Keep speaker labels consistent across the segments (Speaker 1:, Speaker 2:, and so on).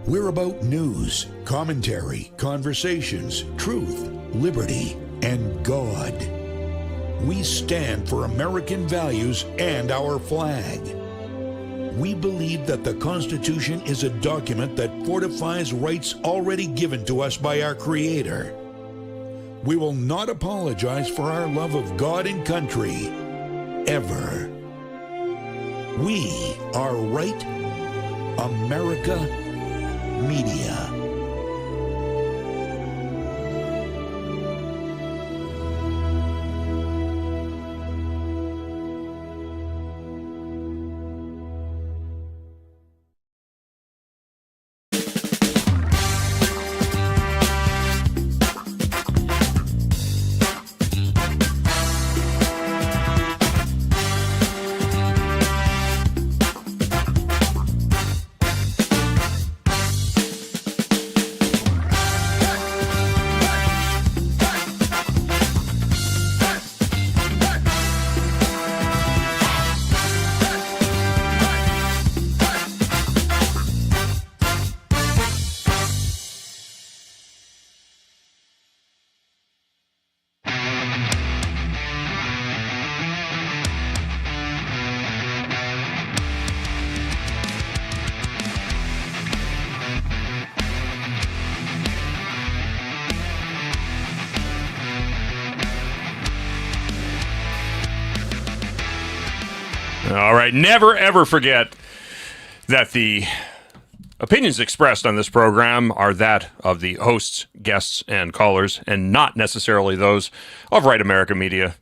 Speaker 1: We're about news, commentary, conversations, truth, liberty, and God. We stand for American values and our flag. We believe that the Constitution is a document that fortifies rights already given to us by our Creator. We will not apologize for our love of God and country, ever. We are Right America Media.
Speaker 2: All right, never ever forget that the opinions expressed on this program are that of the hosts, guests, and callers, and not necessarily those of Right America Media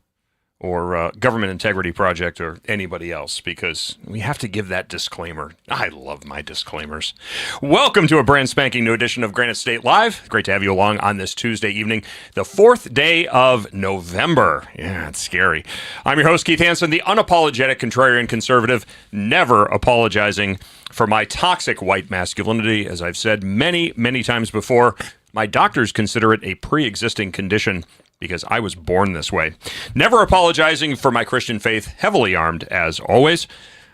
Speaker 2: or Government Integrity Project or anybody else, because we have to give that disclaimer. I love my disclaimers. Welcome to a brand spanking new edition of Granite State Live. Great to have you along on this Tuesday evening, the 4th day of November. Yeah, it's scary. I'm your host, Keith Hansen, the unapologetic contrarian conservative, never apologizing for my toxic white masculinity. As I've said many, many times before, my doctors consider it a pre-existing condition because I was born this way. Never apologizing for my Christian faith, heavily armed as always.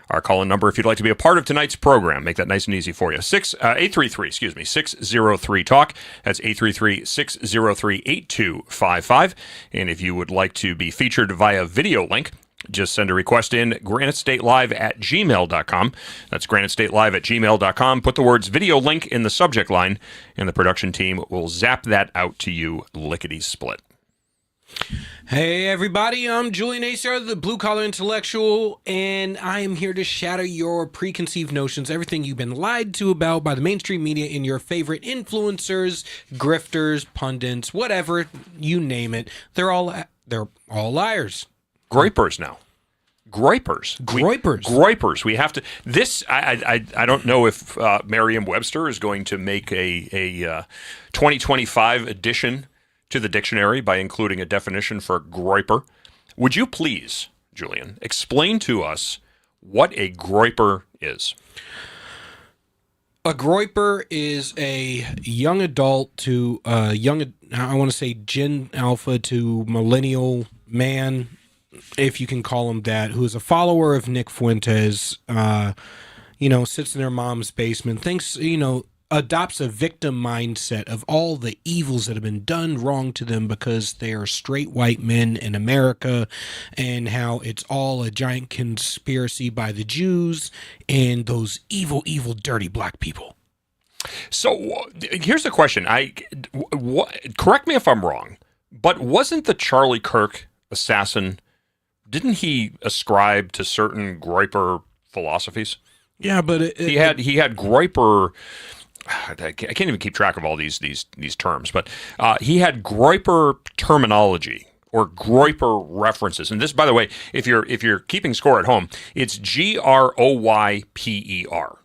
Speaker 2: Our call-in number, if you'd like to be a part of tonight's program, make that nice and easy for you. 833-603-TALK. That's 833-603-8255. And if you would like to be featured via video link, just send a request in granitestatelive@gmail.com. That's granitestatelive@gmail.com. Put the words video link in the subject line, and the production team will zap that out to you lickety-split.
Speaker 3: Hey everybody, I'm Julian Acer, the Blue Collar Intellectual, and I am here to shatter your preconceived notions, everything you've been lied to about by the mainstream media and your favorite influencers, grifters, pundits, whatever, you name it. They're all liars.
Speaker 2: Groypers now. Groypers. Groypers. We have to. This. I don't know if Merriam-Webster is going to make a 2025 edition to the dictionary by including a definition for groyper. Would you please, Julian, explain to us what a groyper is?
Speaker 3: A groyper is a young adult to I want to say Gen Alpha to millennial man, if you can call him that, who is a follower of Nick Fuentes, sits in their mom's basement, thinks, adopts a victim mindset of all the evils that have been done wrong to them because they are straight white men in America, and how it's all a giant conspiracy by the Jews and those evil, evil, dirty black people.
Speaker 2: So here's the question. Correct me if I'm wrong, but wasn't the Charlie Kirk assassin, didn't he ascribe to certain groyper philosophies?
Speaker 3: Yeah, but
Speaker 2: he had groyper. I can't even keep track of all these terms, but he had groyper terminology or groyper references. And this, by the way, if you're keeping score at home, it's Groyper.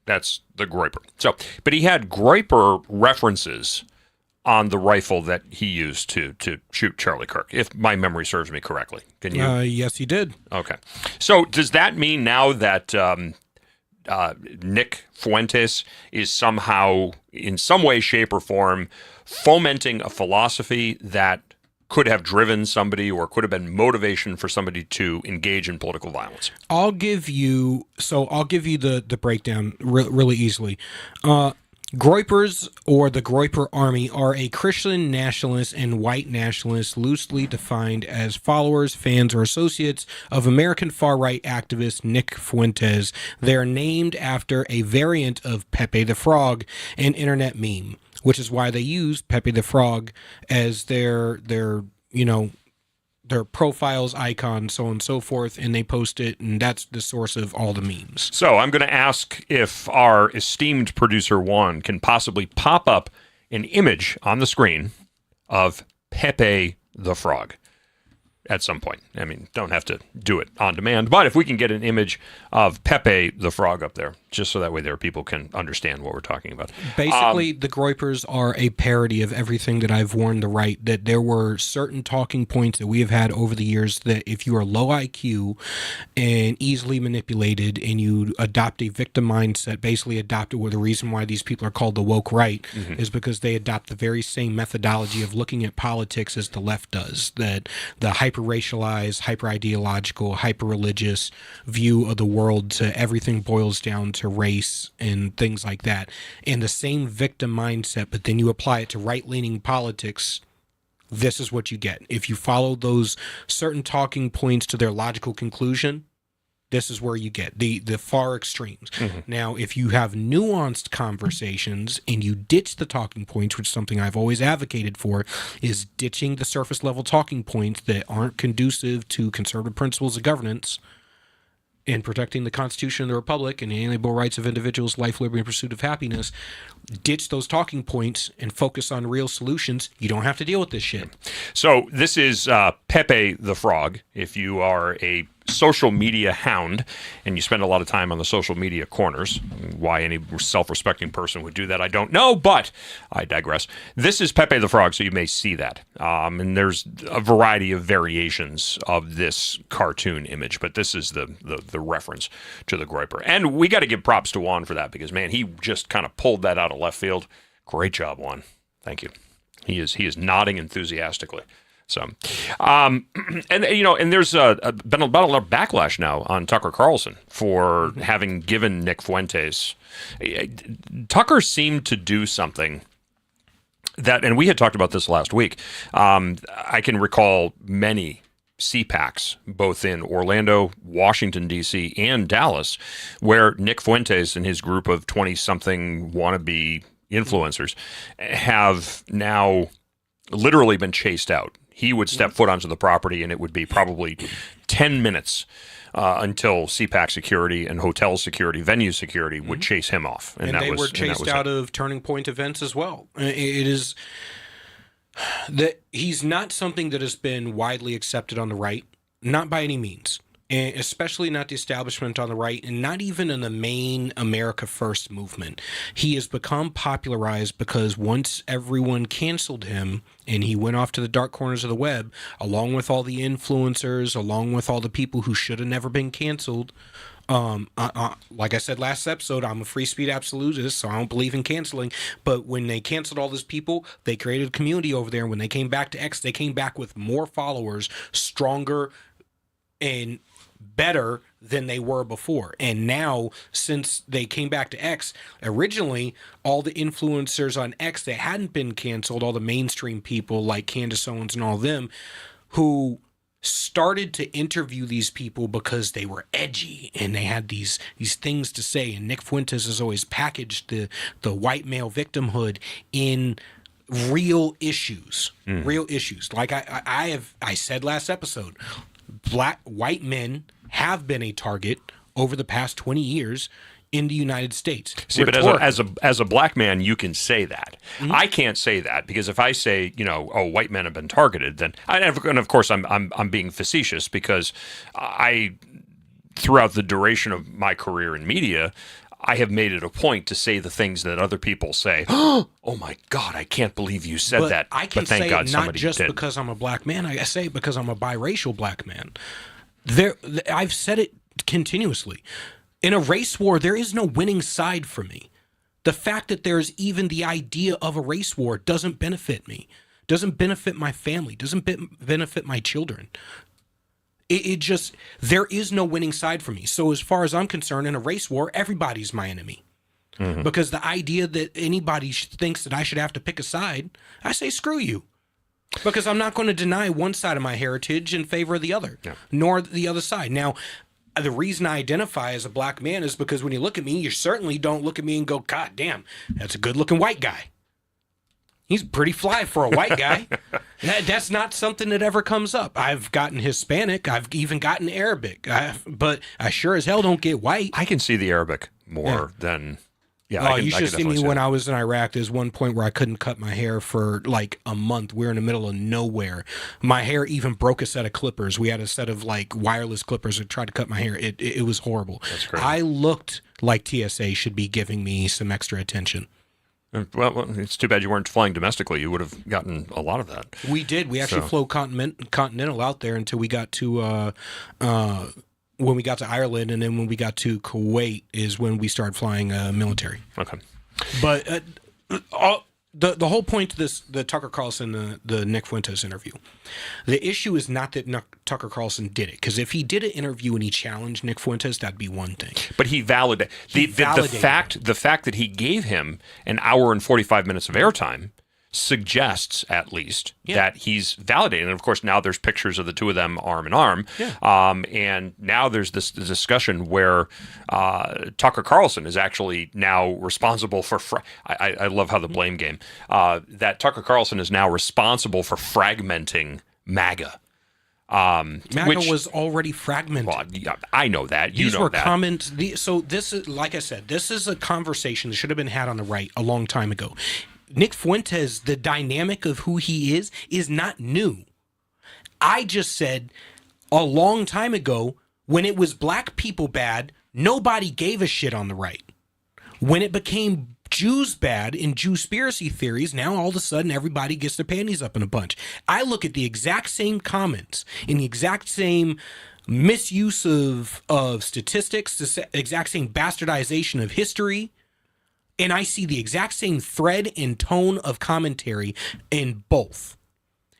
Speaker 2: That's the groyper. So, but he had groyper references on the rifle that he used to shoot Charlie Kirk, if my memory serves me correctly. Can you?
Speaker 3: Yes, he did.
Speaker 2: Okay. So does that mean now that Nick Fuentes is somehow, in some way, shape, or form, fomenting a philosophy that could have driven somebody or could have been motivation for somebody to engage in political violence? I'll
Speaker 3: give you the breakdown really easily. Groypers, or the Groyper Army, are a Christian nationalist and white nationalist loosely defined as followers, fans, or associates of American far-right activist Nick Fuentes. They are named after a variant of Pepe the Frog, an internet meme, which is why they use Pepe the Frog as their their profiles, icons, so on and so forth, and they post it, and that's the source of all the memes.
Speaker 2: So I'm going to ask if our esteemed producer Juan can possibly pop up an image on the screen of Pepe the Frog at some point. I mean, don't have to do it on demand, but if we can get an image of Pepe the Frog up there, just so that way there people can understand what we're talking about.
Speaker 3: Basically, the Groypers are a parody of everything that I've warned the right, that there were certain talking points that we have had over the years that if you are low IQ and easily manipulated and you adopt a victim mindset, basically adopt it, where the reason why these people are called the woke right is because they adopt the very same methodology of looking at politics as the left does, that the hyper-racialized, hyper-ideological, hyper-religious view of the world to everything boils down to race and things like that, and the same victim mindset, but then you apply it to right-leaning politics. This is what you get. If you follow those certain talking points to their logical conclusion, this is where you get the far extremes. Now, if you have nuanced conversations and you ditch the talking points, which is something I've always advocated for, is ditching the surface level talking points that aren't conducive to conservative principles of governance and protecting the Constitution of the Republic and the inalienable rights of individuals, life, liberty, and pursuit of happiness, ditch those talking points and focus on real solutions. You don't have to deal with this shit.
Speaker 2: So this is Pepe the Frog. If you are a social media hound and you spend a lot of time on the social media corners, why any self-respecting person would do that, I don't know, but I digress. This is Pepe the Frog, so you may see that. And there's a variety of variations of this cartoon image, but this is the reference to the Groyper. And we got to give props to Juan for that, because, man, he just kind of pulled that out of left field. Great job, Juan. Thank you. He is nodding enthusiastically. So, and there's been about a lot of backlash now on Tucker Carlson for having given Nick Fuentes. Tucker seemed to do something that, and we had talked about this last week. I can recall many CPACs, both in Orlando, Washington, D.C., and Dallas, where Nick Fuentes and his group of 20-something wannabe influencers have now literally been chased out. He would step foot onto the property, and it would be probably 10 minutes until CPAC security and hotel security, venue security would chase him off.
Speaker 3: And they were chased out of Turning Point events as well. It is that he's not something that has been widely accepted on the right, not by any means. And especially not the establishment on the right, and not even in the main America First movement. He has become popularized because once everyone canceled him and he went off to the dark corners of the web, along with all the influencers, along with all the people who should have never been canceled. Like I said last episode, I'm a free speech absolutist, so I don't believe in canceling. But when they canceled all those people, they created a community over there. And when they came back to X, they came back with more followers, stronger, and better than they were before. And now, since they came back to X, originally all the influencers on X that hadn't been canceled, all the mainstream people like Candace Owens and all of them, who started to interview these people because they were edgy and they had these things to say. And Nick Fuentes has always packaged the white male victimhood in real issues. Real issues. Like I said last episode, white men have been a target over the past 20 years in the United States.
Speaker 2: See, but as a black man, you can say that. I can't say that, because if I say, white men have been targeted, then and of course I'm being facetious, because throughout the duration of my career in media, I have made it a point to say the things that other people say. Oh my God, I can't believe you said that.
Speaker 3: I can
Speaker 2: but thank
Speaker 3: say
Speaker 2: God
Speaker 3: it not
Speaker 2: somebody
Speaker 3: just
Speaker 2: did.
Speaker 3: because I'm a black man. I say it because I'm a biracial black man. I've said it continuously. In a race war, there is no winning side for me. The fact that there's even the idea of a race war doesn't benefit me, doesn't benefit my family, doesn't benefit my children. There is no winning side for me. So as far as I'm concerned, in a race war, everybody's my enemy. Because the idea that anybody thinks that I should have to pick a side, I say screw you. Because I'm not going to deny one side of my heritage in favor of the other, nor the other side. Now, the reason I identify as a black man is because when you look at me, you certainly don't look at me and go, God damn, that's a good-looking white guy. He's pretty fly for a white guy. That's not something that ever comes up. I've gotten Hispanic. I've even gotten Arabic. But I sure as hell don't get white.
Speaker 2: I can see the Arabic more than... Yeah,
Speaker 3: you should see me when I was in Iraq. There's one point where I couldn't cut my hair for like a month. We were in the middle of nowhere. My hair even broke a set of clippers. We had a set of like wireless clippers that tried to cut my hair. It was horrible.
Speaker 2: That's great.
Speaker 3: I looked like TSA should be giving me some extra attention.
Speaker 2: Well, it's too bad you weren't flying domestically. You would have gotten a lot of that.
Speaker 3: We did. We actually flew Continental out there until we got to when we got to Ireland, and then when we got to Kuwait is when we started flying military.
Speaker 2: Okay.
Speaker 3: But the whole point to this, the Tucker Carlson, the Nick Fuentes interview, the issue is not that Tucker Carlson did it. Because if he did an interview and he challenged Nick Fuentes, that'd be one thing.
Speaker 2: But he validated the fact that he gave him an hour and 45 minutes of airtime suggests at least that he's validated. And of course, now there's pictures of the two of them arm in arm. Yeah. And now there's this discussion where Tucker Carlson is actually now responsible for, I love how the blame game, that Tucker Carlson is now responsible for fragmenting MAGA.
Speaker 3: MAGA was already fragmented.
Speaker 2: Well, I know that.
Speaker 3: These were comments. So this is, like I said, this is a conversation that should have been had on the right a long time ago. Nick Fuentes, the dynamic of who he is not new. I just said a long time ago, when it was black people bad, nobody gave a shit on the right. When it became Jews bad in Jewspiracy theories, now all of a sudden everybody gets their panties up in a bunch. I look at the exact same comments in the exact same misuse of statistics, the exact same bastardization of history, and I see the exact same thread and tone of commentary in both.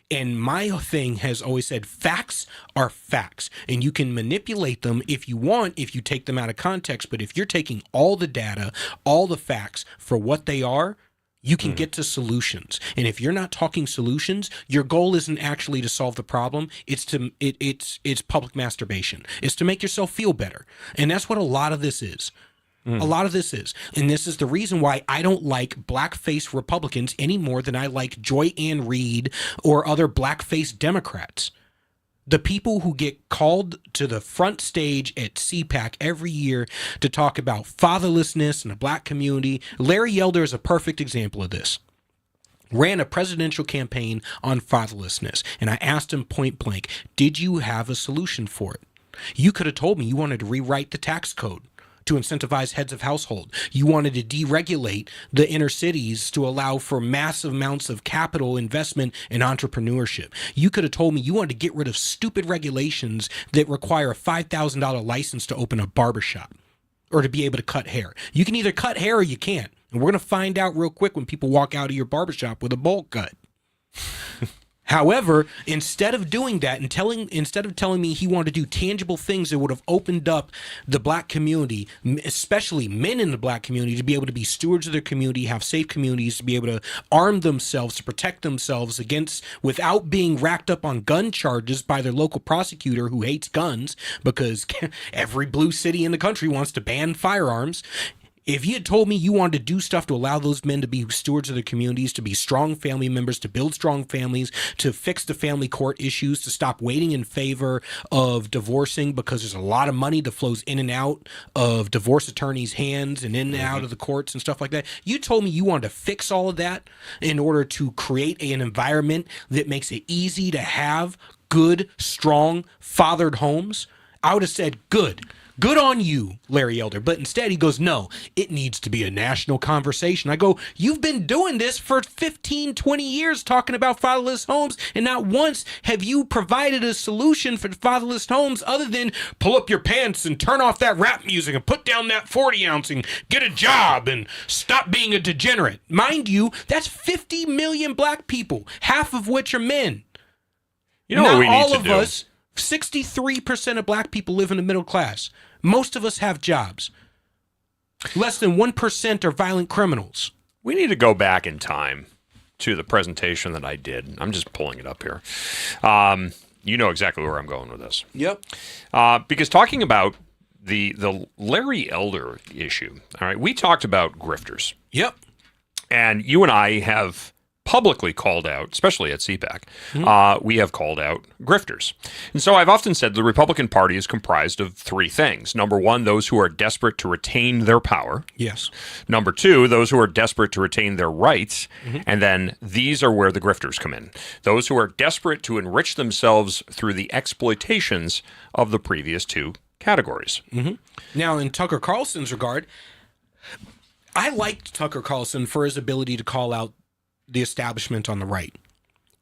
Speaker 3: And my thing has always said facts are facts. And you can manipulate them if you want, if you take them out of context. But if you're taking all the data, all the facts for what they are, you can get to solutions. And if you're not talking solutions, your goal isn't actually to solve the problem. It's public masturbation. It's to make yourself feel better. And that's what a lot of this is. A lot of this is. And this is the reason why I don't like blackface Republicans any more than I like Joy Ann Reid or other blackface Democrats. The people who get called to the front stage at CPAC every year to talk about fatherlessness in the black community. Larry Elder is a perfect example of this. Ran a presidential campaign on fatherlessness. And I asked him point blank, did you have a solution for it? You could have told me you wanted to rewrite the tax code to incentivize heads of household. You wanted to deregulate the inner cities to allow for massive amounts of capital investment and entrepreneurship. You could have told me you wanted to get rid of stupid regulations that require a $5,000 license to open a barbershop or to be able to cut hair. You can either cut hair or you can't. And we're going to find out real quick when people walk out of your barbershop with a bowl cut. However, instead of doing that and instead of telling me he wanted to do tangible things that would have opened up the black community, especially men in the black community, to be able to be stewards of their community, have safe communities, to be able to arm themselves, to protect themselves against, without being racked up on gun charges by their local prosecutor who hates guns, because every blue city in the country wants to ban firearms. If you had told me you wanted to do stuff to allow those men to be stewards of their communities, to be strong family members, to build strong families, to fix the family court issues, to stop waiting in favor of divorcing because there's a lot of money that flows in and out of divorce attorneys' hands and in and out of the courts and stuff like that. You told me you wanted to fix all of that in order to create an environment that makes it easy to have good, strong, fathered homes. I would have said, good. Good on you, Larry Elder. But instead he goes, no, it needs to be a national conversation. I go, you've been doing this for 15, 20 years talking about fatherless homes, and not once have you provided a solution for fatherless homes other than pull up your pants and turn off that rap music and put down that 40 ounce and get a job and stop being a degenerate. Mind you, that's 50 million black people, half of which are men.
Speaker 2: You know what we need to do?
Speaker 3: Not all of us, 63% of black people live in the middle class. Most of us have jobs. Less than 1% are violent criminals.
Speaker 2: We need to go back in time to the presentation that I did. I'm just pulling it up here. You know exactly where I'm going with this.
Speaker 3: Yep.
Speaker 2: Because talking about the Larry Elder issue, all right, we talked about grifters.
Speaker 3: Yep.
Speaker 2: And you and I have publicly called out, especially at CPAC, we have called out grifters. And so I've often said the Republican Party is comprised of three things. Number one, those who are desperate to retain their power.
Speaker 3: Yes.
Speaker 2: Number two, those who are desperate to retain their rights. And then these are where the grifters come in. Those who are desperate to enrich themselves through the exploitations of the previous two categories.
Speaker 3: Now, in Tucker Carlson's regard, I liked Tucker Carlson for his ability to call out the establishment on the right.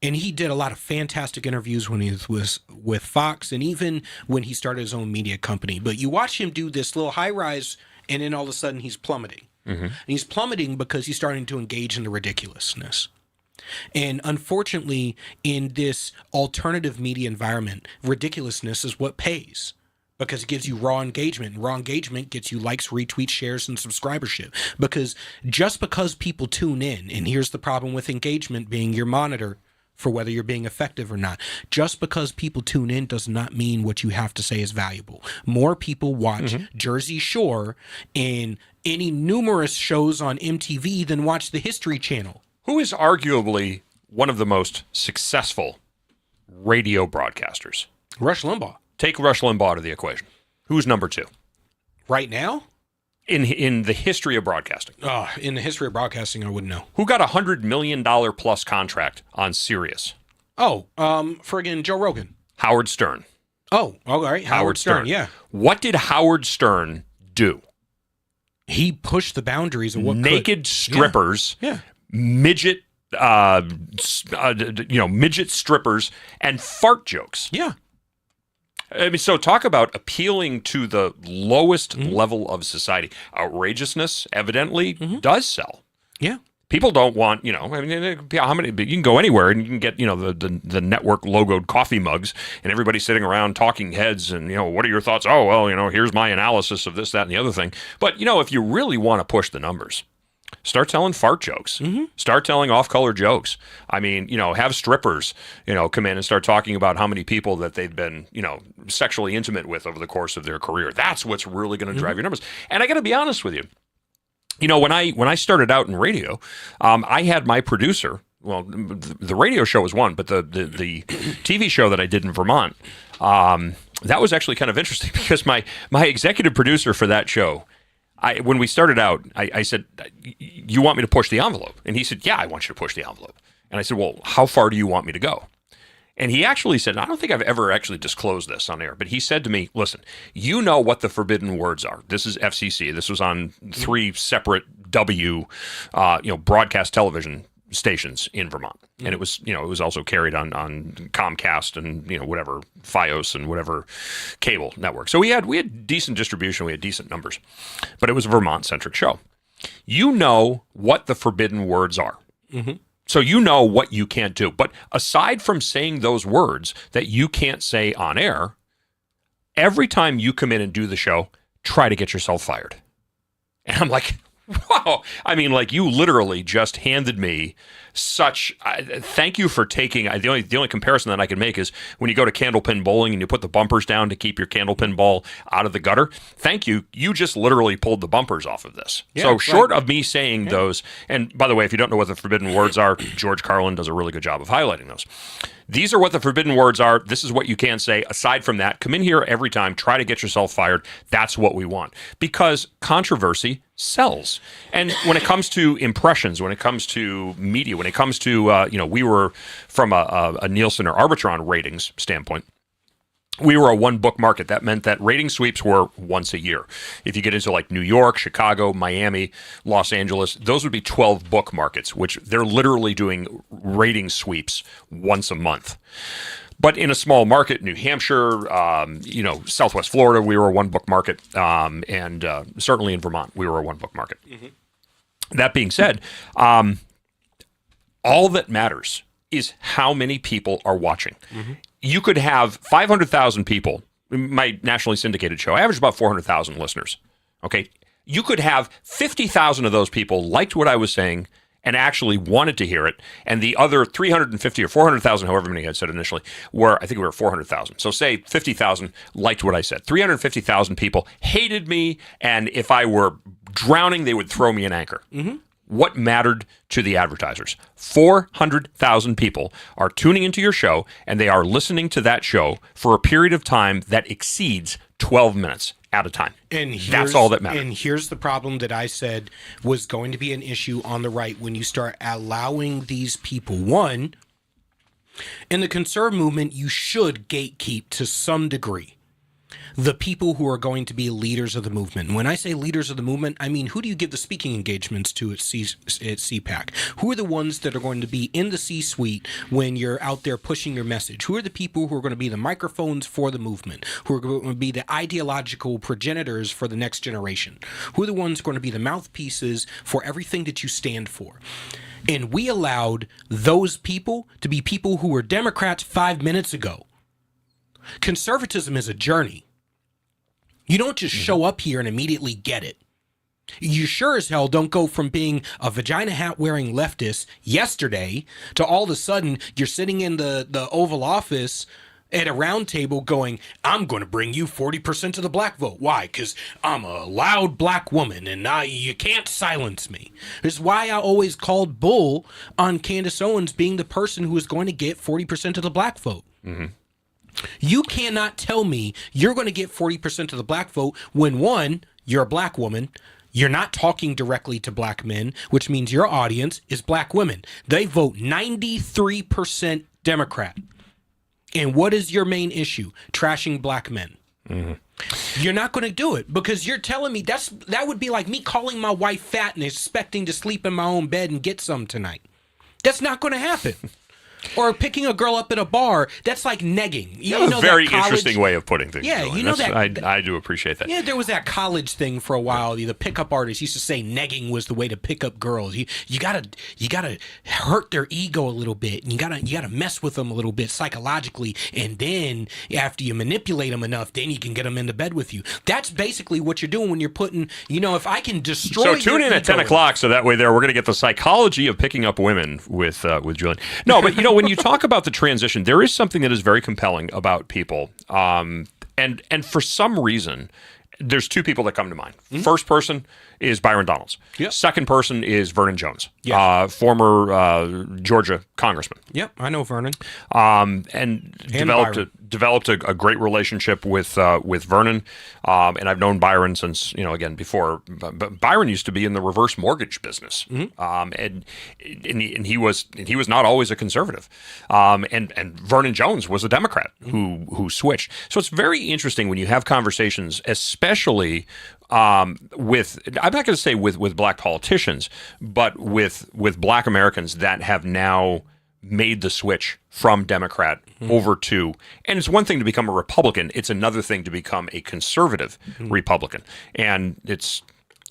Speaker 3: And he did a lot of fantastic interviews when he was with Fox and even when he started his own media company. But you watch him do this little high rise and then all of a sudden he's plummeting. And he's plummeting because he's starting to engage in the ridiculousness. And unfortunately, in this alternative media environment, ridiculousness is what pays. Because it gives you raw engagement. And raw engagement gets you likes, retweets, shares, and subscribership. Because just because people tune in, and here's the problem with engagement being your monitor for whether you're being effective or not. Just because people tune in does not mean what you have to say is valuable. More people watch Jersey Shore and any numerous shows on MTV than watch the History Channel.
Speaker 2: Who is arguably one of the most successful radio broadcasters?
Speaker 3: Rush Limbaugh.
Speaker 2: Take Rush Limbaugh out of the equation. Who's number two?
Speaker 3: Right now?
Speaker 2: In the history of broadcasting.
Speaker 3: In the history of broadcasting, I wouldn't know.
Speaker 2: Who got a $100 million plus contract on Sirius?
Speaker 3: Friggin' Joe Rogan.
Speaker 2: Howard Stern.
Speaker 3: Oh, all right. Howard Stern, yeah.
Speaker 2: What did Howard Stern do?
Speaker 3: He pushed the boundaries of what
Speaker 2: naked strippers, midget, midget strippers, and fart jokes.
Speaker 3: Yeah.
Speaker 2: I mean, so talk about appealing to the lowest level of society. Outrageousness evidently does sell.
Speaker 3: Yeah.
Speaker 2: People don't want, how many, you can go anywhere and you can get, the network logoed coffee mugs and everybody sitting around talking heads and, what are your thoughts? Oh, well, here's my analysis of this, that, and the other thing. But, if you really want to push the numbers, start telling fart jokes. Start telling off-color jokes. I mean, have strippers, come in and start talking about how many people that they've been, sexually intimate with over the course of their career. That's what's really going to drive your numbers. And I got to be honest with you. When I started out in radio, I had my producer. Well, the radio show was one, but the TV show that I did in Vermont, that was actually kind of interesting because my executive producer for that show. When we started out, I said, you want me to push the envelope? And he said, yeah, I want you to push the envelope. And I said, well, how far do you want me to go? And he actually said, I don't think I've ever actually disclosed this on air, but he said to me, listen, you know what the forbidden words are. This is FCC. This was on 3 separate broadcast television stations in Vermont. And it was, it was also carried on Comcast and, whatever, Fios and whatever cable network. So we had decent distribution. We had decent numbers, but it was a Vermont-centric show. You know what the forbidden words are. So you know what you can't do. But aside from saying those words that you can't say on air, every time you come in and do the show, try to get yourself fired. And I'm like, wow. I mean, you literally just handed me such. Thank you for taking. The only comparison that I can make is when you go to candlepin bowling and you put the bumpers down to keep your candlepin ball out of the gutter. Thank you. You just literally pulled the bumpers off of this. Yeah, so short of me saying those, and by the way, if you don't know what the forbidden words are, George Carlin does a really good job of highlighting those. These are what the forbidden words are. This is what you can't say. Aside from that, come in here every time, try to get yourself fired. That's what we want. Because controversy sells. And when it comes to impressions, when it comes to media, when it comes to, we were from a Nielsen or Arbitron ratings standpoint, we were a one-book market. That meant that rating sweeps were once a year. If you get into New York, Chicago, Miami, Los Angeles, those would be 12-book markets, which they're literally doing rating sweeps once a month. But in a small market, New Hampshire, Southwest Florida, we were a one-book market, and certainly in Vermont, we were a one-book market. That being said, all that matters is how many people are watching. You could have 500,000 people. My nationally syndicated show, I average about 400,000 listeners. Okay. you could have 50,000 of those people liked what I was saying and actually wanted to hear it, and the other 350 or 400,000, however many I said initially, I think we were 400,000. So say 50,000 liked what I said. 350,000 people hated me, and if I were drowning, they would throw me an anchor. What mattered to the advertisers? 400,000 people are tuning into your show, and they are listening to that show for a period of time that exceeds 12 minutes at a time.
Speaker 3: And
Speaker 2: that's all that matters.
Speaker 3: And here's the problem that I said was going to be an issue on the right when you start allowing these people. One, in the conservative movement, you should gatekeep to some degree the people who are going to be leaders of the movement. And when I say leaders of the movement, I mean, who do you give the speaking engagements to at CPAC? Who are the ones that are going to be in the C-suite when you're out there pushing your message? Who are the people who are going to be the microphones for the movement? Who are going to be the ideological progenitors for the next generation? Who are the ones going to be the mouthpieces for everything that you stand for? And we allowed those people to be people who were Democrats 5 minutes ago. Conservatism is a journey. You don't just show up here and immediately get it. You sure as hell don't go from being a vagina hat wearing leftist yesterday to all of a sudden you're sitting in the Oval Office at a round table going, I'm going to bring you 40% of the black vote. Why? Because I'm a loud black woman and you can't silence me. This is why I always called bull on Candace Owens being the person who is going to get 40% of the black vote. You cannot tell me you're going to get 40% of the black vote when, one, you're a black woman, you're not talking directly to black men, which means your audience is black women. They vote 93% Democrat. And what is your main issue? Trashing black men. You're not going to do it because you're telling me that would be like me calling my wife fat and expecting to sleep in my own bed and get some tonight. That's not going to happen. Or picking a girl up at a bar, that's like negging.
Speaker 2: You know, very interesting way of putting things.
Speaker 3: Yeah,
Speaker 2: Julian.
Speaker 3: you know that.
Speaker 2: I do appreciate that.
Speaker 3: Yeah, there was that college thing for a while. The pickup artists used to say negging was the way to pick up girls. You gotta hurt their ego a little bit, and you gotta mess with them a little bit psychologically, and then after you manipulate them enough, then you can get them into bed with you. That's basically what you're doing when you're putting. If I can destroy.
Speaker 2: So tune in at 10 o'clock, so that way we're going to get the psychology of picking up women with Julian. No, but when you talk about the transition, there is something that is very compelling about people. And for some reason, there's two people that come to mind. First person is Byron Donalds.
Speaker 3: Yep.
Speaker 2: Second person is Vernon Jones,
Speaker 3: Yes.
Speaker 2: Former Georgia congressman.
Speaker 3: Yep, I know Vernon.
Speaker 2: And developed a great relationship with Vernon. And I've known Byron since, again, before. But Byron used to be in the reverse mortgage business. And he was not always a conservative. And Vernon Jones was a Democrat who switched. So it's very interesting when you have conversations, especially with, I'm not going to say with black politicians, but with black Americans that have now made the switch from Democrat over to, and it's one thing to become a Republican, it's another thing to become a conservative Republican. And it's,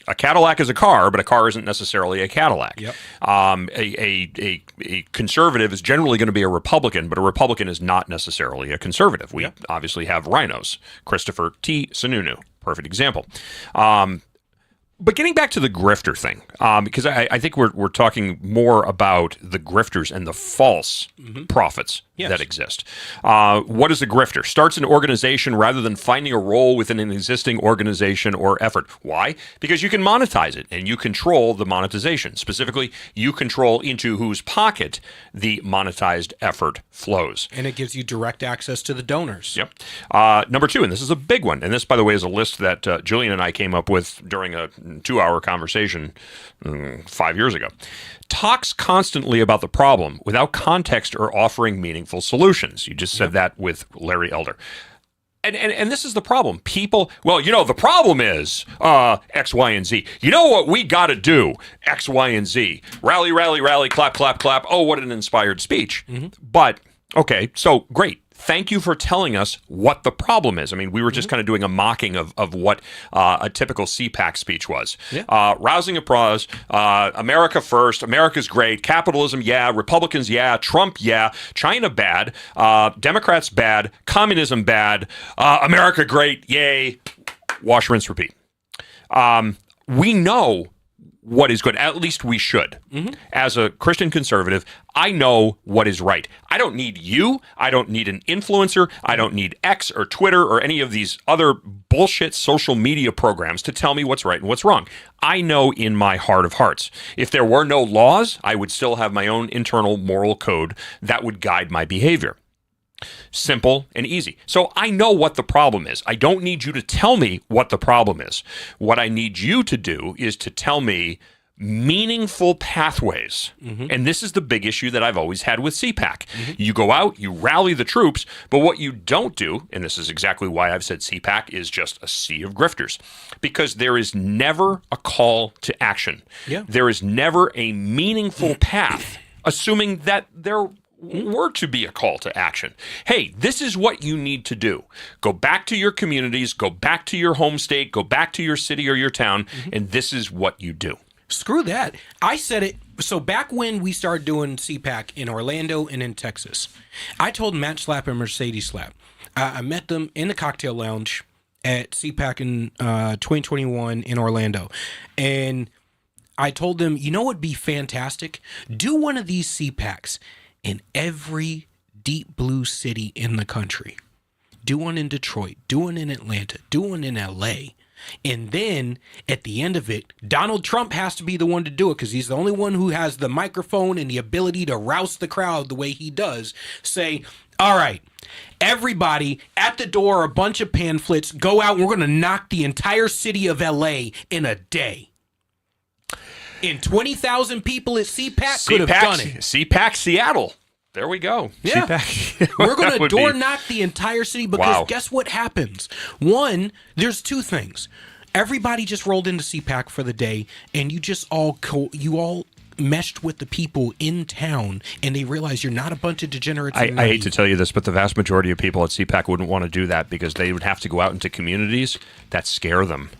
Speaker 2: a Cadillac is a car, but a car isn't necessarily a Cadillac.
Speaker 3: Yep.
Speaker 2: A conservative is generally going to be a Republican, but a Republican is not necessarily a conservative. We obviously have rhinos. Christopher T. Sununu, perfect example. But getting back to the grifter thing, because I think we're talking more about the grifters and the false prophets that exist. What is a grifter? Starts an organization rather than finding a role within an existing organization or effort. Why? Because you can monetize it and you control the monetization. Specifically, you control into whose pocket the monetized effort flows.
Speaker 3: And it gives you direct access to the donors.
Speaker 2: Yep. Number two, and this is a big one, and this, by the way, is a list that Julian and I came up with during a 2-hour conversation 5 years ago. Talks constantly about the problem without context or offering meaningful solutions. You just said that with Larry Elder. And this is the problem. People, the problem is X, Y, and Z. You know what we got to do? X, Y, and Z. Rally, rally, rally, clap, clap, clap. Oh, what an inspired speech. But, okay, so great. Thank you for telling us what the problem is. I mean, we were just kind of doing a mocking of what a typical CPAC speech was. Rousing applause, America first, America's great, capitalism, yeah, Republicans, yeah, Trump, yeah, China bad, Democrats bad, communism bad, America great, yay, wash, rinse, repeat. we know what is good. At least we should. As a Christian conservative, I know what is right. I don't need you. I don't need an influencer. I don't need X or Twitter or any of these other bullshit social media programs to tell me what's right and what's wrong. I know in my heart of hearts. If there were no laws, I would still have my own internal moral code that would guide my behavior. Simple and easy. So I know what the problem is. I don't need you to tell me what the problem is. What I need you to do is to tell me meaningful pathways. And this is the big issue that I've always had with CPAC. You go out, you rally the troops, but what you don't do, and this is exactly why I've said CPAC is just a sea of grifters, because there is never a call to action. There is never a meaningful path, assuming that there were to be a call to action. Hey, this is what you need to do. Go back to your communities, go back to your home state, go back to your city or your town, and this is what you do.
Speaker 3: Screw that. I said it. So back when we started doing CPAC in Orlando and in Texas, I told Matt Slap and Mercedes Slap. I met them in the cocktail lounge at CPAC in 2021 in Orlando. And I told them, you know what would be fantastic? Do one of these CPACs in every deep blue city in the country. Do one in Detroit, do one in Atlanta, do one in LA. And then at the end of it, Donald Trump has to be the one to do it because he's the only one who has the microphone and the ability to rouse the crowd the way he does. Say, all right, everybody at the door, a bunch of pamphlets, go out and we're going to knock the entire city of LA in a day. And 20,000 people at CPAC could have done it.
Speaker 2: CPAC Seattle. There we go.
Speaker 3: Yeah.
Speaker 2: CPAC.
Speaker 3: We're going to door knock the entire city because guess what happens? One, there's two things. Everybody just rolled into CPAC for the day and you just all meshed with the people in town and they realize you're not a bunch of degenerates.
Speaker 2: I hate to tell you this, but the vast majority of people at CPAC wouldn't want to do that because they would have to go out into communities that scare them.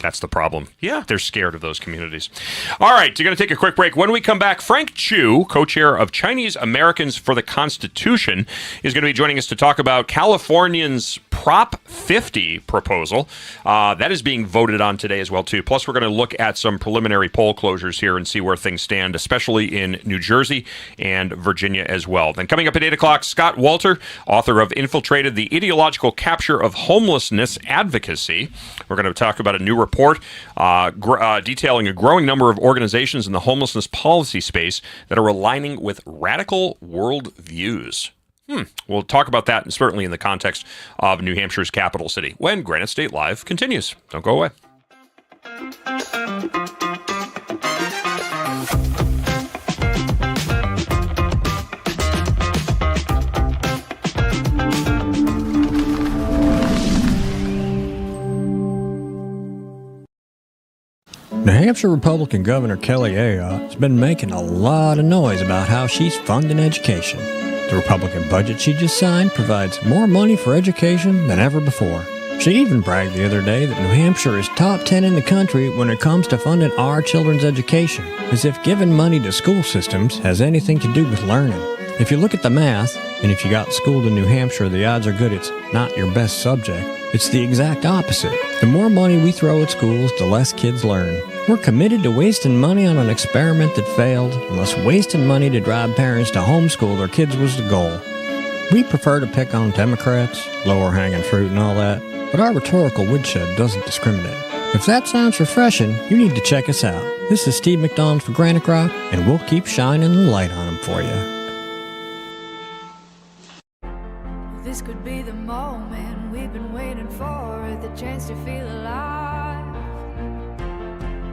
Speaker 2: That's the problem.
Speaker 3: Yeah.
Speaker 2: They're scared of those communities. All right, you're going to take a quick break. When we come back, Frank Chu, co-chair of Chinese Americans for the Constitution, is going to be joining us to talk about Californians' Prop 50 proposal. That is being voted on today as well, too. Plus, we're going to look at some preliminary poll closures here and see where things stand, especially in New Jersey and Virginia as well. Then coming up at 8 o'clock, Scott Walter, author of Infiltrated, the Ideological Capture of Homelessness Advocacy. We're going to talk about a new report detailing a growing number of organizations in the homelessness policy space that are aligning with radical worldviews. We'll talk about that, and certainly in the context of New Hampshire's capital city, when Granite State Live continues. Don't go away.
Speaker 4: New Hampshire Republican Governor Kelly Ayotte has been making a lot of noise about how she's funding education. The Republican budget she just signed provides more money for education than ever before. She even bragged the other day that New Hampshire is top 10 in the country when it comes to funding our children's education, as if giving money to school systems has anything to do with learning. If you look at the math, and if you got schooled in New Hampshire, the odds are good it's not your best subject. It's the exact opposite. The more money we throw at schools, the less kids learn. We're committed to wasting money on an experiment that failed, unless wasting money to drive parents to homeschool their kids was the goal. We prefer to pick on Democrats, lower hanging fruit and all that, but our rhetorical woodshed doesn't discriminate. If that sounds refreshing, you need to check us out. This is Steve McDonald for Granite Rock, and we'll keep shining the light on them for you.
Speaker 5: This could be the moment we've been waiting for, the chance to feel alive.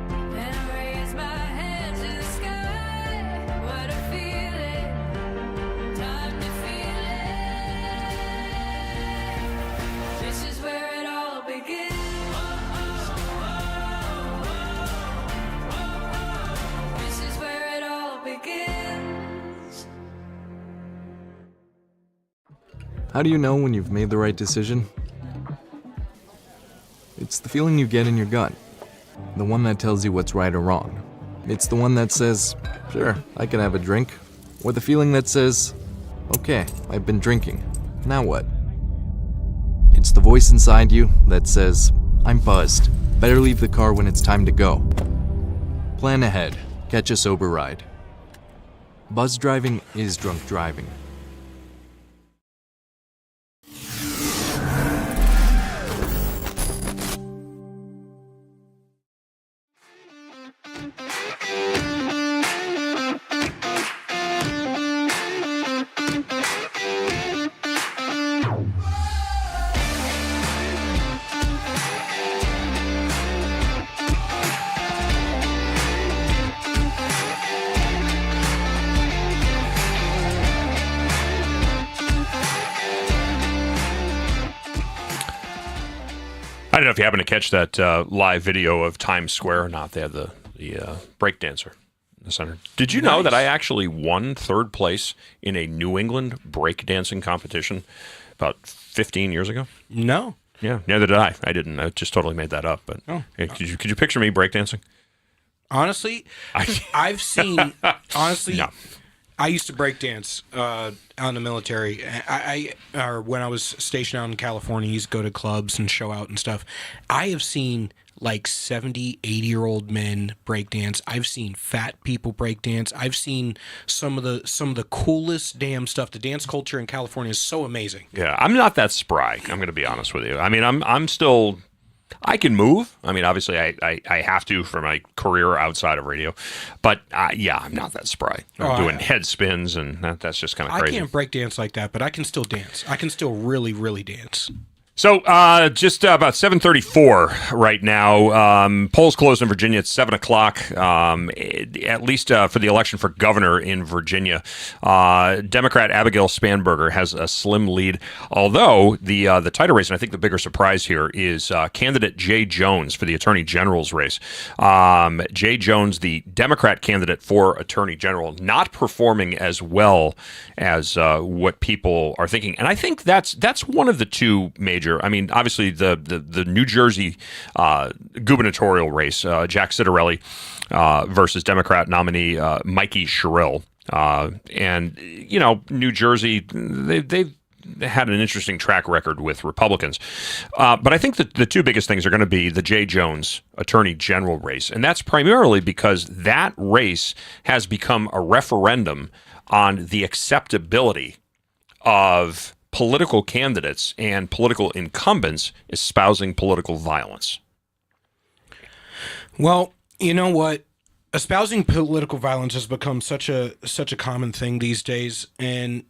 Speaker 5: And I raise my hands to the sky. What a feeling, time to feel it. This is where it all begins. This is where it all begins.
Speaker 6: How do you know when you've made the right decision? It's the feeling you get in your gut. The one that tells you what's right or wrong. It's the one that says, sure, I can have a drink. Or the feeling that says, okay, I've been drinking. Now what? It's the voice inside you that says, I'm buzzed. Better leave the car when it's time to go. Plan ahead. Catch a sober ride. Buzz driving is drunk driving.
Speaker 2: I don't know if you happen to catch that live video of Times Square or not. They had the breakdancer in the center. Did you know that I actually won third place in a New England breakdancing competition about 15 years ago?
Speaker 3: No.
Speaker 2: Yeah, neither did I. I didn't. I just totally made that up. But hey, could you picture me breakdancing?
Speaker 3: Honestly, I've seen. Honestly,
Speaker 2: No.
Speaker 3: I used to break dance out in the military. Or when I was stationed out in California, I used to go to clubs and show out and stuff. I have seen like 70, 80-year-old men break dance. I've seen fat people break dance. I've seen some of the coolest damn stuff. The dance culture in California is so amazing.
Speaker 2: Yeah, I'm not that spry. I'm going to be honest with you. I mean, I'm still. I can move. I mean, obviously, I have to for my career outside of radio. But, yeah, I'm not that spry. I'm doing head spins, and that's just kind of crazy.
Speaker 3: I can't break dance like that, but I can still dance. I can still really, really dance.
Speaker 2: So just about 7:34 right now. Polls closed in Virginia at 7 o'clock, at least for the election for governor in Virginia. Democrat Abigail Spanberger has a slim lead, although the title race, and I think the bigger surprise here, is candidate Jay Jones for the Attorney General's race. Jay Jones, the Democrat candidate for Attorney General, not performing as well as what people are thinking. And I think that's one of the two major. I mean, obviously the New Jersey gubernatorial race, Jack Citarelli versus Democrat nominee Mikey Sherrill, and you know, New Jersey, they've had an interesting track record with Republicans, but I think that the two biggest things are going to be the Jay Jones Attorney General race, and that's primarily because that race has become a referendum on the acceptability of political candidates and political incumbents espousing political violence.
Speaker 3: Well, you know what? Espousing political violence has become such a common thing these days, and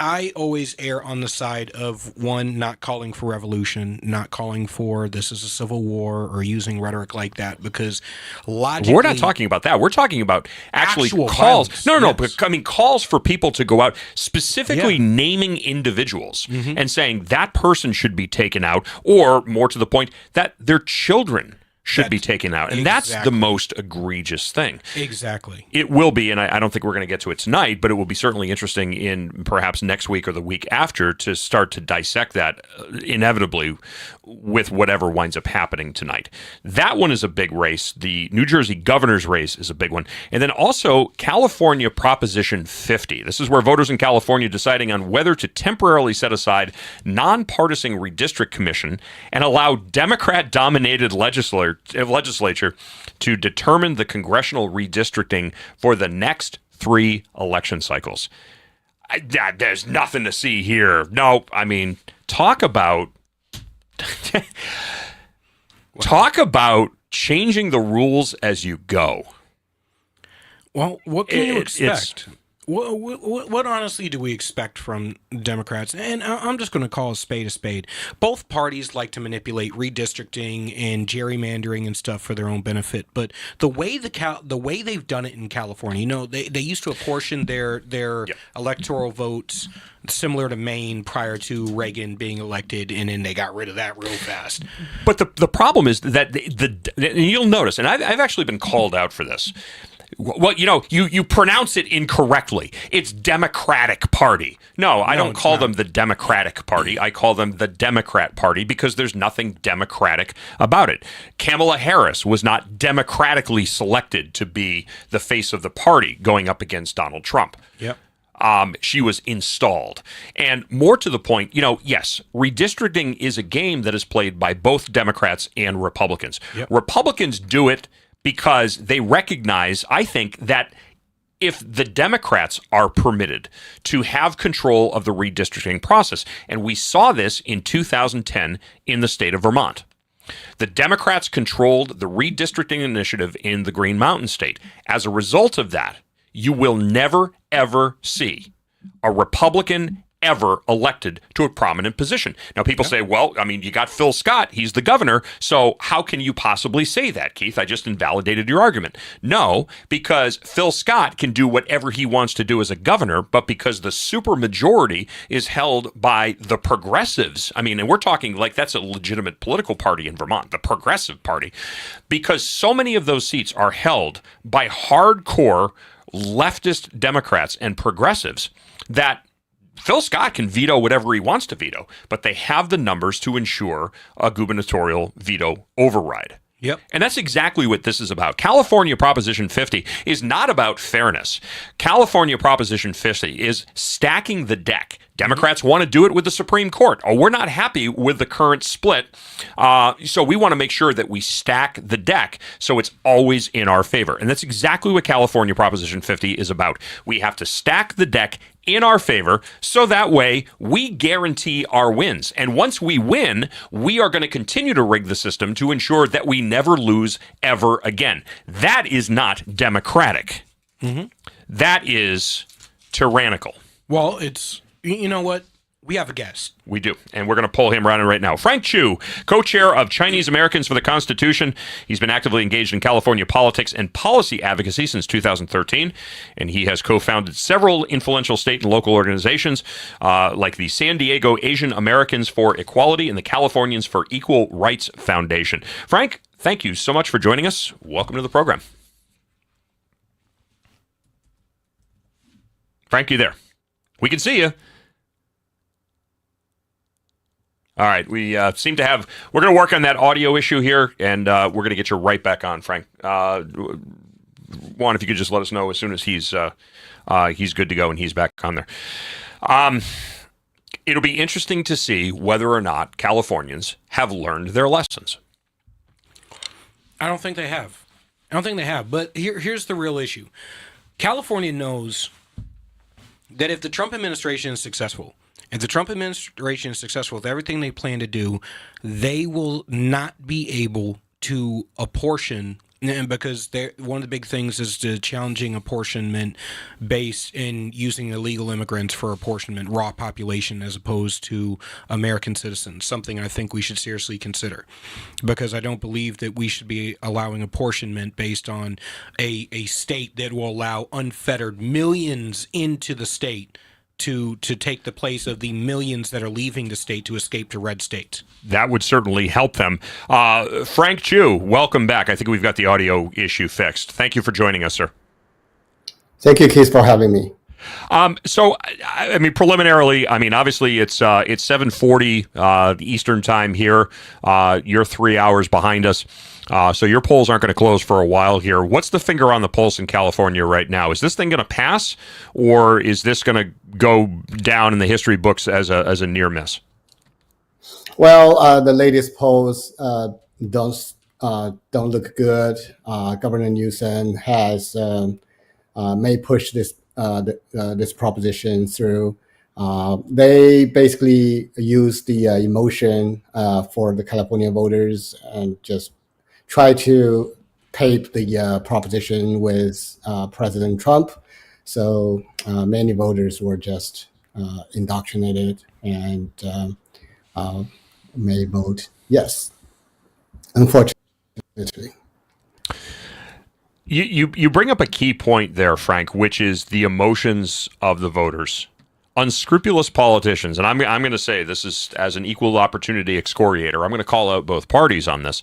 Speaker 3: I always err on the side of, one, not calling for revolution, not calling for this is a civil war or using rhetoric like that, because logically...
Speaker 2: We're not talking about that. We're talking about actually
Speaker 3: Actual
Speaker 2: calls.
Speaker 3: violence,
Speaker 2: No,
Speaker 3: yes.
Speaker 2: but I mean calls for people to go out, specifically naming individuals and saying that person should be taken out, or more to the point, that their children should be taken out. And that's the
Speaker 3: Exactly.
Speaker 2: most egregious thing.
Speaker 3: Exactly.
Speaker 2: It will be, and I don't think we're going to get to it tonight, but it will be certainly interesting in perhaps next week or the week after to start to dissect that inevitably with whatever winds up happening tonight. That one is a big race. The New Jersey governor's race is a big one. And then also California Proposition 50. This is where voters in California deciding on whether to temporarily set aside nonpartisan redistrict commission and allow Democrat-dominated legislature to determine the congressional redistricting for the next 3 election cycles. There's nothing to see here. No, I mean, talk about changing the rules as you go.
Speaker 3: Well, what can you
Speaker 2: It's-
Speaker 3: expect? What honestly do we expect from Democrats? And I'm just going to call a spade. Both parties like to manipulate redistricting and gerrymandering and stuff for their own benefit. But the way they've done it in California, you know, they used to apportion their electoral votes similar to Maine prior to Reagan being elected, and then they got rid of that real fast.
Speaker 2: But the problem is that and you'll notice, and I've actually been called out for this. Well, you know, you pronounce it incorrectly. It's Democratic Party. No, I don't call them the Democratic Party. I call them the Democrat Party because there's nothing democratic about it. Kamala Harris was not democratically selected to be the face of the party going up against Donald Trump.
Speaker 3: Yep.
Speaker 2: she was installed. And more to the point, yes, redistricting is a game that is played by both Democrats and Republicans.
Speaker 3: Yep.
Speaker 2: Republicans do it because they recognize, I think, that if the Democrats are permitted to have control of the redistricting process, and we saw this in 2010 in the state of Vermont. The Democrats controlled the redistricting initiative in the Green Mountain State. As a result of that, you will never, ever see a Republican ever elected to a prominent position. Now, people say, well, I mean, you got Phil Scott. He's the governor. So how can you possibly say that, Keith? I just invalidated your argument. No, because Phil Scott can do whatever he wants to do as a governor, but because the supermajority is held by the progressives, I mean, and we're talking like that's a legitimate political party in Vermont, the Progressive Party, because so many of those seats are held by hardcore leftist Democrats and progressives that Phil Scott can veto whatever he wants to veto, but they have the numbers to ensure a gubernatorial veto override.
Speaker 3: Yep.
Speaker 2: And that's exactly what this is about. California Proposition 50 is not about fairness. California Proposition 50 is stacking the deck. Democrats want to do it with the Supreme Court. Oh, we're not happy with the current split, so we want to make sure that we stack the deck so it's always in our favor. And that's exactly what California Proposition 50 is about. We have to stack the deck in our favor so that way we guarantee our wins. And once we win, we are going to continue to rig the system to ensure that we never lose ever again. That is not democratic. That is tyrannical.
Speaker 3: Well, it's, you know what? We have a guest.
Speaker 2: We do, and we're going to pull him right now. Frank Chu, co-chair of Chinese Americans for the Constitution. He's been actively engaged in California politics and policy advocacy since 2013, and he has co-founded several influential state and local organizations like the San Diego Asian Americans for Equality and the Californians for Equal Rights Foundation. Frank, thank you so much for joining us. Welcome to the program. Frank, you there? We can see you. All right, we seem to have. We're going to work on that audio issue here, and we're going to get you right back on, Frank. Juan, if you could just let us know as soon as he's good to go and he's back on there. It'll be interesting to see whether or not Californians have learned their lessons.
Speaker 3: I don't think they have. But here's the real issue. California knows that if the Trump administration is successful, with everything they plan to do, they will not be able to apportion, and because one of the big things is the challenging apportionment based in using illegal immigrants for apportionment, raw population as opposed to American citizens, something I think we should seriously consider, because I don't believe that we should be allowing apportionment based on a state that will allow unfettered millions into the state to take the place of the millions that are leaving the state to escape to red states.
Speaker 2: That would certainly help them. Frank Chu, welcome back. I think we've got the audio issue fixed. Thank you for joining us, sir.
Speaker 7: Thank you, Keith, for having me.
Speaker 2: So, I mean, preliminarily, I mean, obviously it's 7:40 Eastern time here. You're 3 hours behind us. So your polls aren't going to close for a while here. What's the finger on the pulse in California right now? Is this thing going to pass, or is this going to go down in the history books as a near miss?
Speaker 7: Well, the latest polls don't look good. Governor Newsom has may push this this proposition through. They basically use the emotion for the California voters and just try to tape the proposition with President Trump. So many voters were just indoctrinated and may vote yes, unfortunately.
Speaker 2: You bring up a key point there, Frank, which is the emotions of the voters. Unscrupulous politicians, and I'm going to say this is as an equal opportunity excoriator. I'm going to call out both parties on this,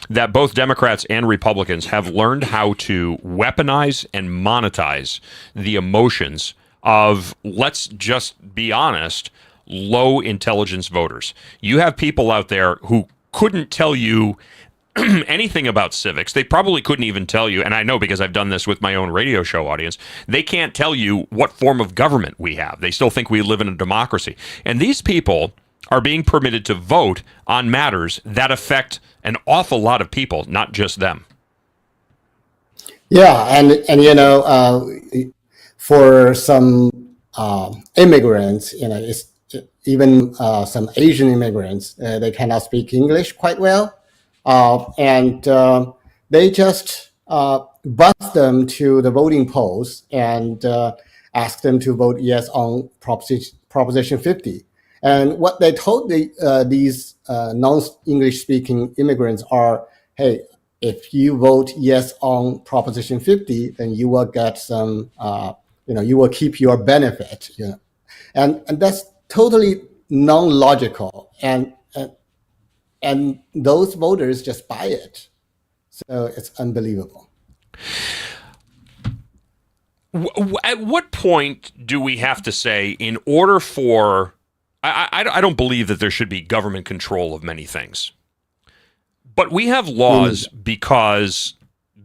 Speaker 2: that both Democrats and Republicans have learned how to weaponize and monetize the emotions of, let's just be honest, low intelligence voters. You have people out there who couldn't tell you anything about civics. They probably couldn't even tell you, and I know because I've done this with my own radio show audience, they can't tell you what form of government we have. They still think we live in a democracy. And these people are being permitted to vote on matters that affect an awful lot of people, not just them.
Speaker 7: Yeah, and for some immigrants, it's even some Asian immigrants, they cannot speak English quite well, and they just bus them to the voting polls and ask them to vote yes on Proposition 50. And what they told these non-English speaking immigrants are, hey, if you vote yes on Proposition 50, then you will get some, you will keep your benefit. And that's totally non-logical. And those voters just buy it. So it's unbelievable.
Speaker 2: At what point do we have to say, in order for, I don't believe that there should be government control of many things, but we have laws because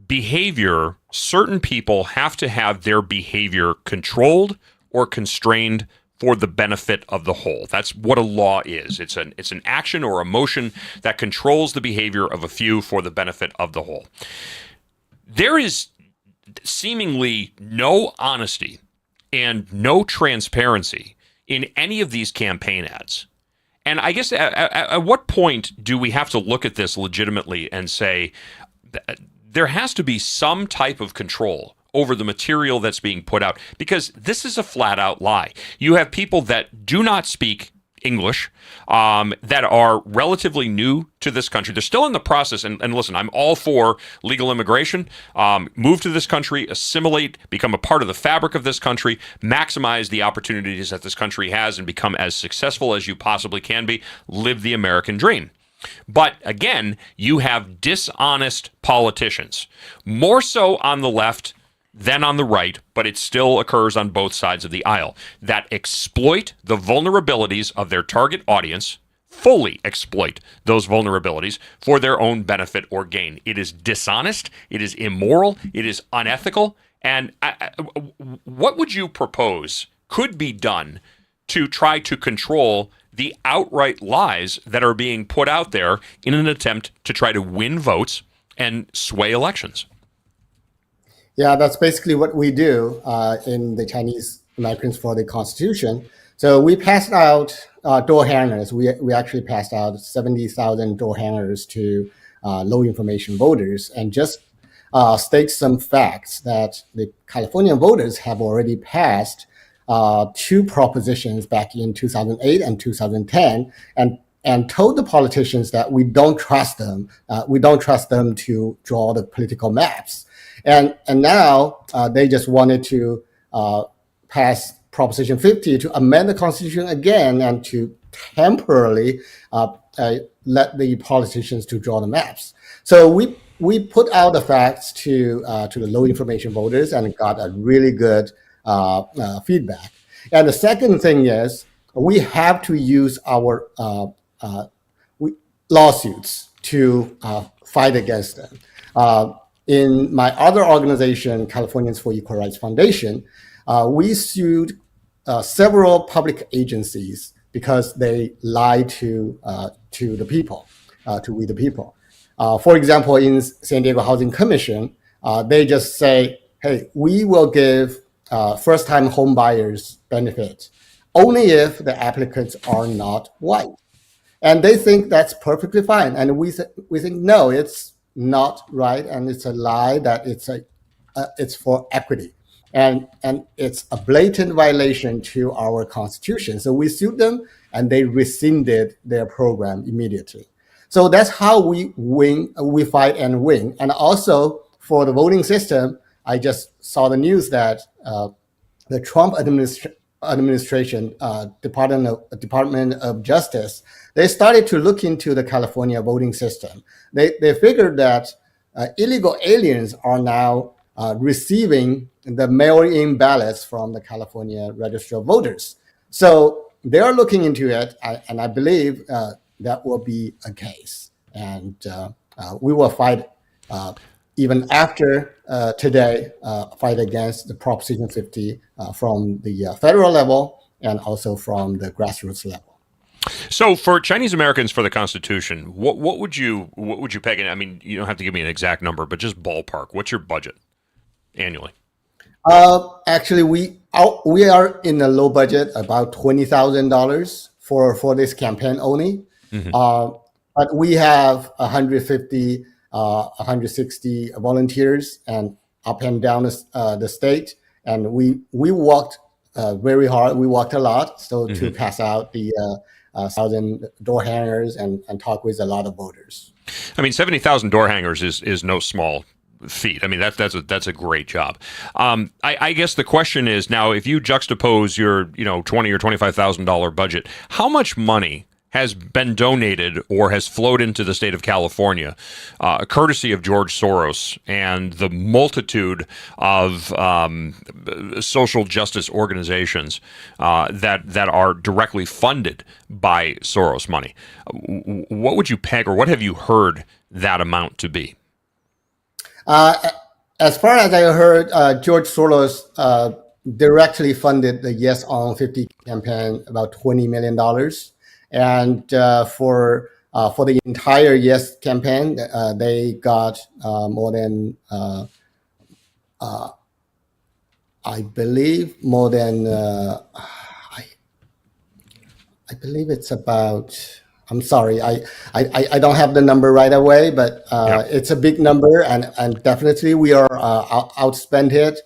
Speaker 2: behavior, certain people have to have their behavior controlled or constrained for the benefit of the whole. That's what a law is. It's an action or a motion that controls the behavior of a few for the benefit of the whole. There is seemingly no honesty and no transparency in any of these campaign ads. And I guess at what point do we have to look at this legitimately and say there has to be some type of control over the material that's being put out? Because this is a flat out lie. You have people that do not speak English, that are relatively new to this country. They're still in the process. And listen, I'm all for legal immigration. Move to this country, assimilate, become a part of the fabric of this country, maximize the opportunities that this country has, and become as successful as you possibly can be. Live the American dream. But again, you have dishonest politicians, more so on the left than on the right, but it still occurs on both sides of the aisle, that exploit the vulnerabilities of their target audience, fully exploit those vulnerabilities for their own benefit or gain. It is dishonest, it is immoral, it is unethical. And what would you propose could be done to try to control the outright lies that are being put out there in an attempt to try to win votes and sway elections?
Speaker 7: Yeah, that's basically what we do in the Chinese Americans for the Constitution. So we passed out door hangers. We actually passed out 70,000 door hangers to low information voters, and just state some facts that the California voters have already passed two propositions back in 2008 and 2010, and told the politicians that we don't trust them. We don't trust them to draw the political maps. And now they just wanted to pass Proposition 50 to amend the Constitution again and to temporarily let the politicians to draw the maps. So we put out the facts to the low information voters and got a really good feedback. And the second thing is we have to use our lawsuits to fight against them. In my other organization, Californians for Equal Rights Foundation, we sued several public agencies because they lied to the people, to we the people. For example, in San Diego Housing Commission, they just say, hey, we will give first-time home buyers benefit only if the applicants are not white. And they think that's perfectly fine. And we think, no, it's not right, and it's a lie, that it's for equity, and it's a blatant violation to our Constitution. So we sued them, and they rescinded their program immediately. So that's how we win. We fight and win. And also for the voting system, I just saw the news that the Trump administration, Department of Justice, they started to look into the California voting system. They figured that illegal aliens are now receiving the mail-in ballots from the California Register of Voters. So they are looking into it, and I believe that will be a case. And We will fight even after today, fight against the Proposition 50 from the federal level and also from the grassroots level.
Speaker 2: So, for Chinese Americans for the Constitution, what would you peg in? I mean, you don't have to give me an exact number, but just ballpark. What's your budget annually?
Speaker 7: Actually, we are in a low budget, about $20,000 for this campaign only. But we have 150, 160 volunteers and up and down the state, and we walked very hard. We walked a lot, so to pass out the 1,000 door hangers and talk with a lot of voters.
Speaker 2: I mean, 70,000 door hangers is no small feat. I mean, that's a great job. I guess the question is now, if you juxtapose your $20,000 or $25,000 budget, how much money has been donated or has flowed into the state of California, courtesy of George Soros and the multitude of social justice organizations that are directly funded by Soros money? What would you peg, or what have you heard that amount to be?
Speaker 7: As far as I heard, George Soros directly funded the Yes on 50 campaign about $20 million. And for the entire Yes campaign, they got more than, I believe, more than, I believe it's about, I'm sorry, I don't have the number right away, but it's a big number, and definitely we are outspent it.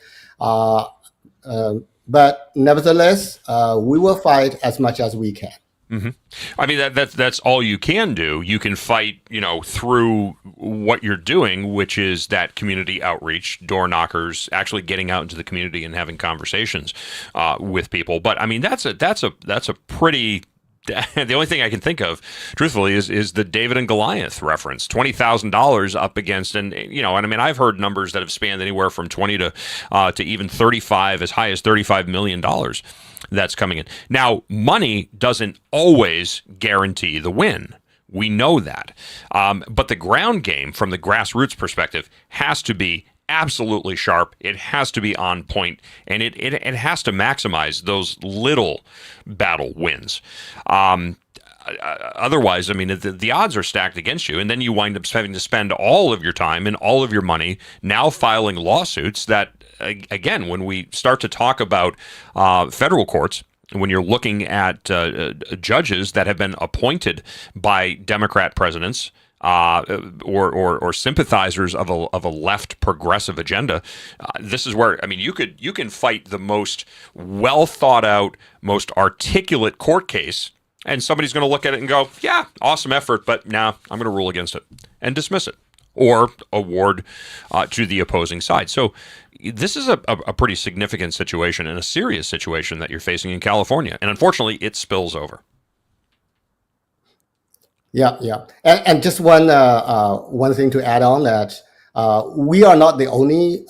Speaker 7: But nevertheless, we will fight as much as we can.
Speaker 2: Mm-hmm. I mean, that's all you can do. You can fight, through what you're doing, which is that community outreach, door knockers, actually getting out into the community and having conversations with people. But I mean, that's a pretty. The only thing I can think of, truthfully, is the David and Goliath reference. $20,000 up against, and I mean, I've heard numbers that have spanned anywhere from 20 to even 35, as high as $35 million. That's coming in. Now, money doesn't always guarantee the win. We know that. But the ground game, from the grassroots perspective, has to be absolutely sharp. It has to be on point, and it has to maximize those little battle wins. Otherwise, I mean, the odds are stacked against you, and then you wind up having to spend all of your time and all of your money now filing lawsuits that, again, when we start to talk about federal courts, when you're looking at judges that have been appointed by Democrat presidents, or sympathizers of a left progressive agenda, this is where, I mean, you can fight the most well thought out, most articulate court case, and somebody's going to look at it and go, yeah, awesome effort, but now I'm going to rule against it and dismiss it or award to the opposing side. So this is a pretty significant situation and a serious situation that you're facing in California, and unfortunately, it spills over.
Speaker 7: Yeah. And just one thing to add on that we are not the only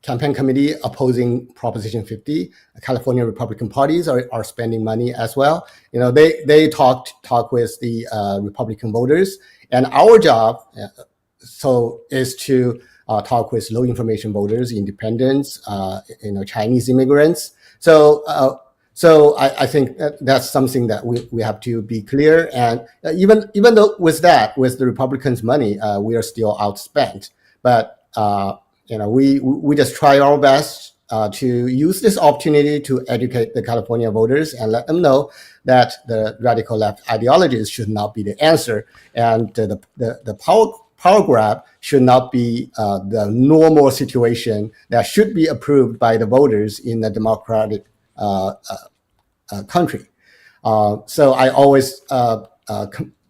Speaker 7: campaign committee opposing Proposition 50. California Republican parties are spending money as well. They talk with the Republican voters, and our job is to talk with low information voters, independents, Chinese immigrants. So I think that's something that we have to be clear. And even though with the Republicans' money, we are still outspent. But we just try our best to use this opportunity to educate the California voters and let them know that the radical left ideologies should not be the answer, and the power grab should not be the normal situation that should be approved by the voters in a democratic country. So I always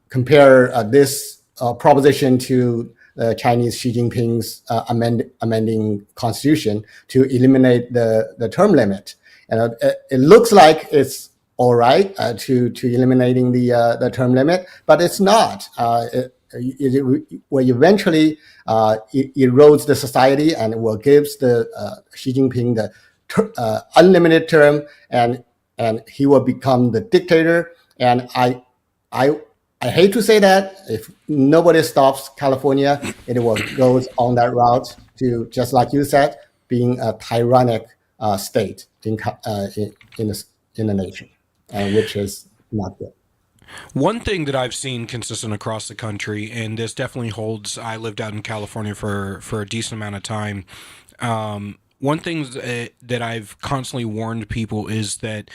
Speaker 7: compare this proposition to Chinese Xi Jinping's amending constitution to eliminate the term limit. And it looks like it's all right to eliminating the term limit, but it's not. It will eventually erodes the society, and it will gives the Xi Jinping the unlimited term, and he will become the dictator. And I hate to say that if nobody stops California, it will goes on that route to, just like you said, being a tyrannic state in the nation, which is not good.
Speaker 3: One thing that I've seen consistent across the country, and this definitely holds, I lived out in California for a decent amount of time. One thing that I've constantly warned people is that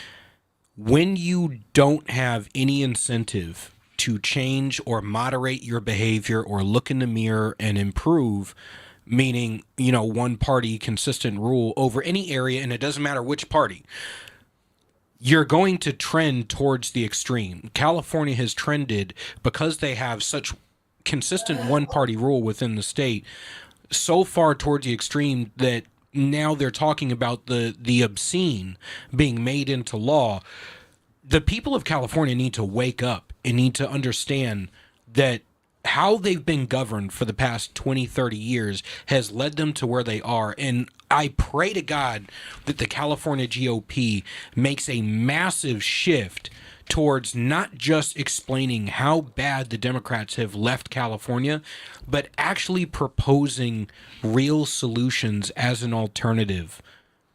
Speaker 3: when you don't have any incentive to change or moderate your behavior or look in the mirror and improve, meaning, one party consistent rule over any area, and it doesn't matter which party, you're going to trend towards the extreme. California has trended, because they have such consistent one party rule within the state, so far towards the extreme that now they're talking about the obscene being made into law. The people of California need to wake up and need to understand that how they've been governed for the past 20, 30 years has led them to where they are. And I pray to God that the California GOP makes a massive shift towards not just explaining how bad the Democrats have left California, but actually proposing real solutions as an alternative,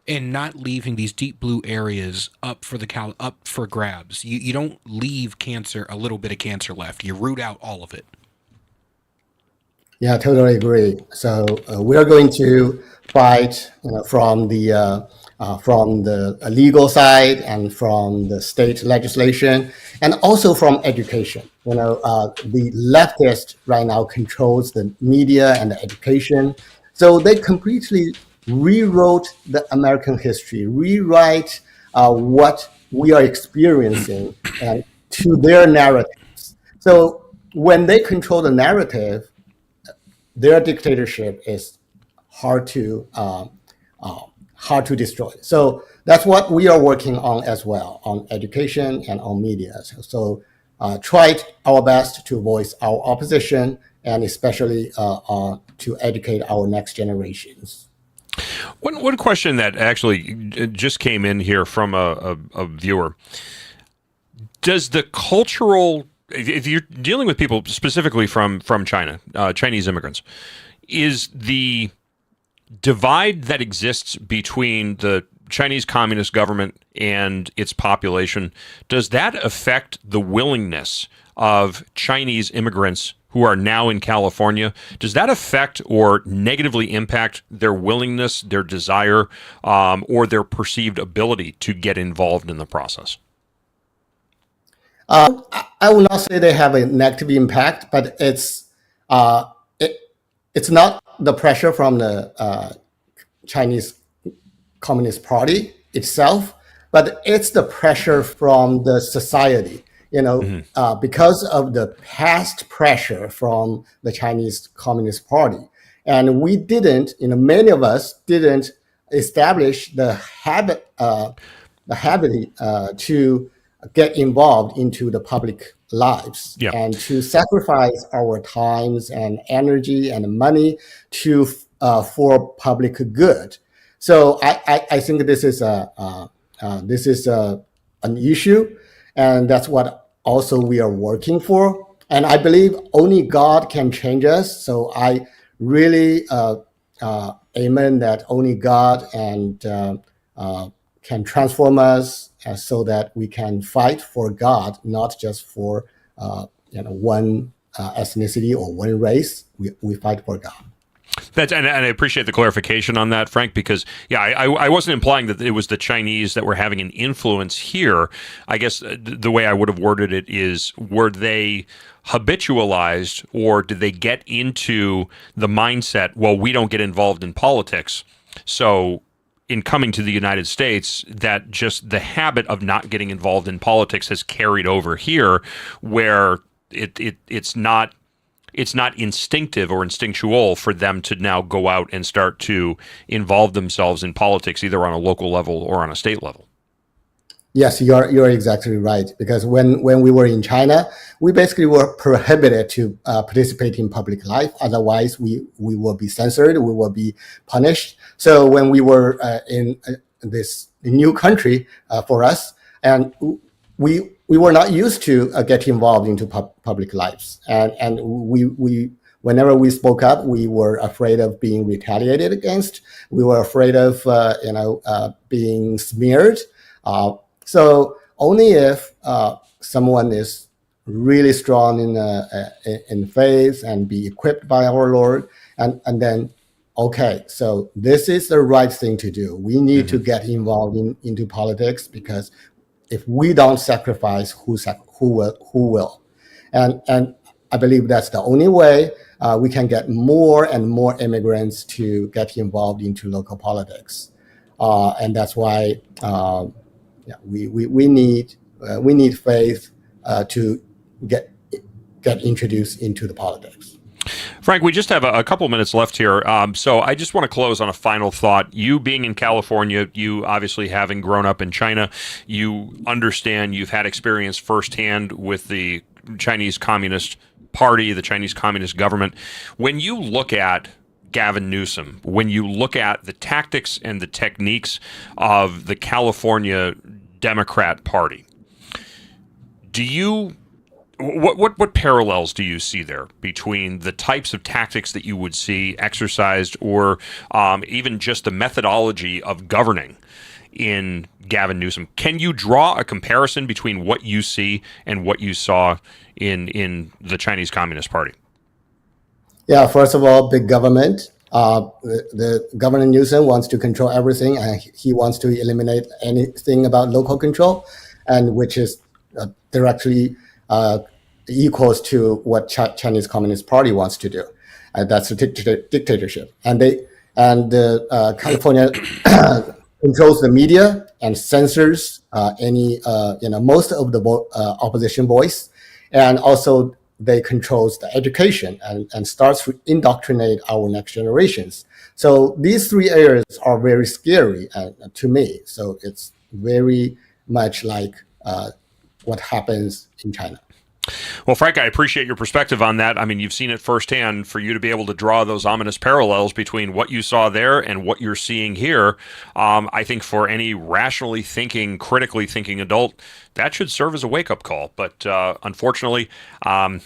Speaker 3: and not leaving these deep blue areas up for grabs. You don't leave a little bit of cancer left. You root out all of it.
Speaker 7: Yeah, totally agree. So we are going to fight, from the legal side and from the state legislation, and also from education. The leftist right now controls the media and the education, so they completely rewrote the American history, rewrite what we are experiencing, to their narratives. So when they control the narrative, their dictatorship is hard to destroy. So that's what we are working on as well, on education and on media. So try our best to voice our opposition, and especially to educate our next generations.
Speaker 2: One question that actually just came in here from a viewer. Does the cultural, if you're dealing with people specifically from China, Chinese immigrants, is the divide that exists between the Chinese Communist government and its population, does that affect the willingness of Chinese immigrants who are now in California? Does that affect or negatively impact their willingness, their desire, or their perceived ability to get involved in the process?
Speaker 7: I will not say they have a negative impact, but it's not the pressure from the Chinese Communist Party itself, but it's the pressure from the society. Because of the past pressure from the Chinese Communist Party, and we didn't. Many of us didn't establish the habit to get involved into the public lives,
Speaker 2: Yeah.
Speaker 7: and to sacrifice our times and energy and money for public good. So I think this is an issue, and that's what also we are working for. And I believe only God can change us. So I really amen that only God can transform us, so that we can fight for God, not just for one ethnicity or one race. We fight for God.
Speaker 2: And I appreciate the clarification on that, Frank, because, I wasn't implying that it was the Chinese that were having an influence here. I guess the way I would have worded it is, were they habitualized, or did they get into the mindset, well, we don't get involved in politics, so in coming to the United States, that just the habit of not getting involved in politics has carried over here, where it's not instinctive or instinctual for them to now go out and start to involve themselves in politics, either on a local level or on a state level.
Speaker 7: Yes, you're exactly right. Because when we were in China, we basically were prohibited to participate in public life. Otherwise, we will be censored, we will be punished. So when we were in this new country for us, and we were not used to get involved into public lives, and we whenever we spoke up, we were afraid of being retaliated against. We were afraid of being smeared. So only if someone is really strong in faith and be equipped by our Lord, and then okay, so this is the right thing to do. We need to get involved into politics, because if we don't sacrifice, who will? And I believe that's the only way we can get more and more immigrants to get involved into local politics, and that's why we need faith to get introduced into the politics.
Speaker 2: Frank, we just have a couple minutes left here. So I just want to close on a final thought. You being in California, you obviously having grown up in China, you understand, you've had experience firsthand with the Chinese Communist Party, the Chinese Communist government. When you look at Gavin Newsom, when you look at the tactics and the techniques of the California Democrat Party, what parallels do you see there between the types of tactics that you would see exercised, or even just the methodology of governing in Gavin Newsom? Can you draw a comparison between what you see and what you saw in the Chinese Communist Party?
Speaker 7: Yeah, first of all, big government. The Governor Newsom wants to control everything, and he wants to eliminate anything about local control, and which is directly equals to what Chinese Communist Party wants to do. That's a dictatorship, and California controls the media and censors most of the opposition voice, and also they controls the education and starts to indoctrinate our next generations. So these three areas are very scary to me. So it's very much like what happens in China.
Speaker 2: Well, Frank, I appreciate your perspective on that. I mean, you've seen it firsthand. For you to be able to draw those ominous parallels between what you saw there and what you're seeing here, I think for any rationally thinking, critically thinking adult, that should serve as a wake-up call. But unfortunately, I'm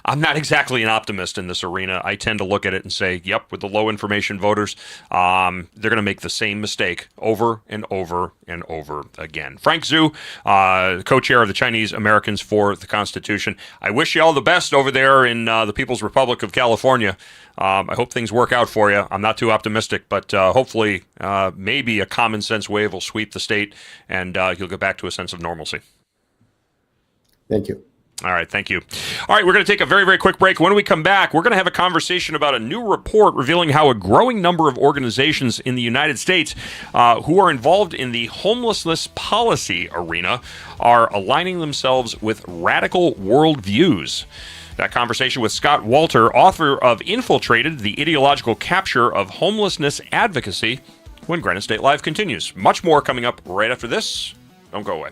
Speaker 2: not exactly an optimist in this arena. I tend to look at it and say, yep, with the low information voters, they're going to make the same mistake over and over and over again. Frank Zhu, co-chair of the Chinese Americans for the Constitution. I wish you all the best over there in the People's Republic of California. I hope things work out for you. I'm not too optimistic, but hopefully maybe a common sense wave will sweep the state and you'll get back to a sense of normalcy.
Speaker 7: Thank you.
Speaker 2: All right, thank you. All right, we're going to take a very, very quick break. When we come back, we're going to have a conversation about a new report revealing how a growing number of organizations in the United States who are involved in the homelessness policy arena are aligning themselves with radical worldviews. That conversation with Scott Walter, author of Infiltrated, the Ideological Capture of Homelessness Advocacy, when Granite State Live continues. Much more coming up right after this. Don't go away.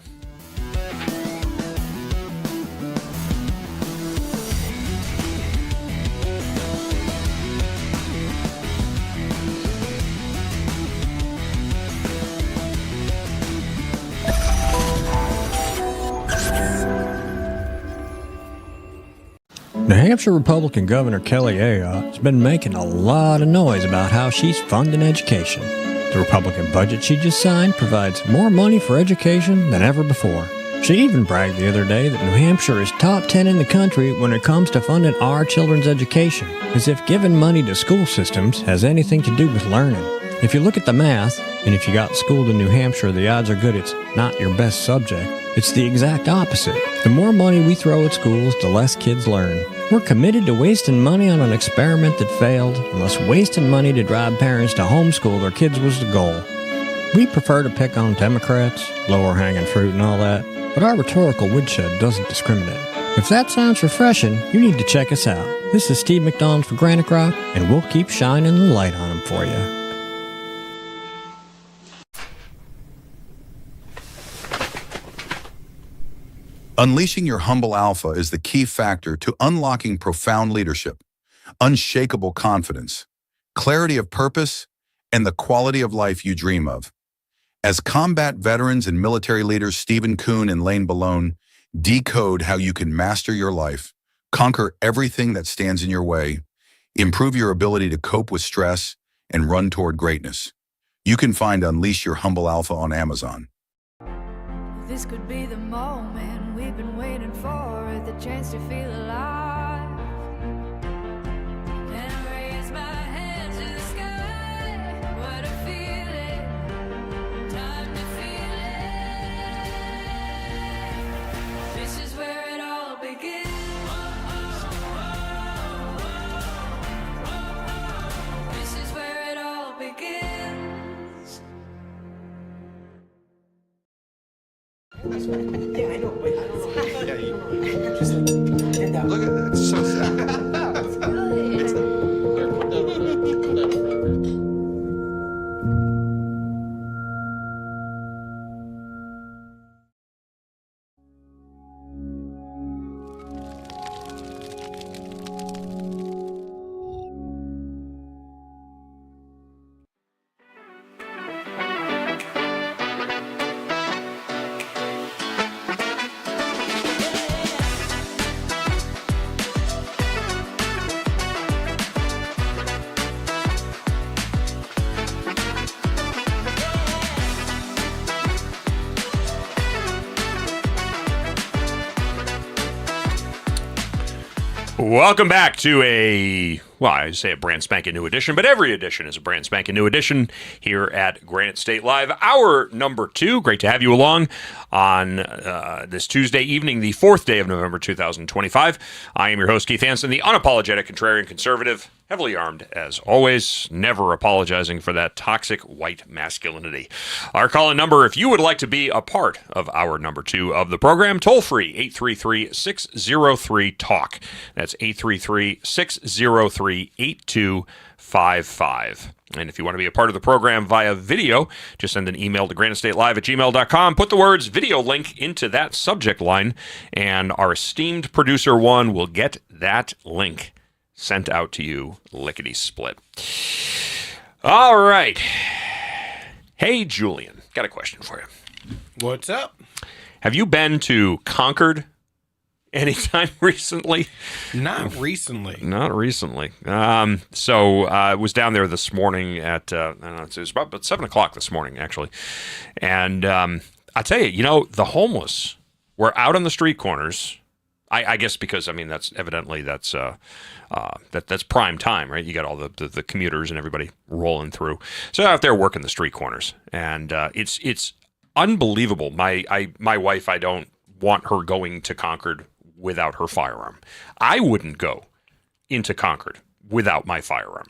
Speaker 4: New Hampshire Republican Governor Kelly Ayotte has been making a lot of noise about how she's funding education. The Republican budget she just signed provides more money for education than ever before. She even bragged the other day that New Hampshire is top 10 in the country when it comes to funding our children's education, as if giving money to school systems has anything to do with learning. If you look at the math, and if you got schooled in New Hampshire, the odds are good it's not your best subject. It's the exact opposite. The more money we throw at schools, the less kids learn. We're committed to wasting money on an experiment that failed, unless wasting money to drive parents to homeschool their kids was the goal. We prefer to pick on Democrats, lower hanging fruit and all that, but our rhetorical woodshed doesn't discriminate. If that sounds refreshing, you need to check us out. This is Steve McDonald for Granite Rock, and we'll keep shining the light on them for you.
Speaker 8: Unleashing your humble alpha is the key factor to unlocking profound leadership, unshakable confidence, clarity of purpose, and the quality of life you dream of. As combat veterans and military leaders Stephen Kuhn and Lane Balone decode how you can master your life, conquer everything that stands in your way, improve your ability to cope with stress, and run toward greatness. You can find Unleash Your Humble Alpha on Amazon.
Speaker 5: This could be the moment we've been waiting for, the chance to feel alive. And I raise my hand to the sky. What a feeling. Time to feel it. This is where it all begins. This is where it all begins.
Speaker 8: Look at that. It's so sad.
Speaker 2: Welcome back to I say a brand spanking new edition, but every edition is a brand spanking new edition here at Granite State Live. Hour number 2. Great to have you along on this Tuesday evening, the 4th day of November 2025. I am your host, Keith Hansen, the unapologetic contrarian conservative, heavily armed as always, never apologizing for that toxic white masculinity. Our call-in number, if you would like to be a part of hour number 2 of the program, toll free 833-603-TALK. That's 833-603-8255. And if you want to be a part of the program via video, just send an email to granitestatelive@gmail.com. Put the words video link into that subject line, and our esteemed producer one will get that link sent out to you lickety-split. All right. Hey, Julian, got a question for you.
Speaker 3: What's up?
Speaker 2: Have you been to Concord anytime recently?
Speaker 3: Not recently.
Speaker 2: Not recently. So I was down there this morning at, I don't know, it was about 7 o'clock this morning, actually. And I tell you, the homeless were out on the street corners. I guess because, that's evidently that's prime time, right? You got all the commuters and everybody rolling through. So out there working the street corners. And it's unbelievable. My wife, I don't want her going to Concord without her firearm. I wouldn't go into Concord without my firearm.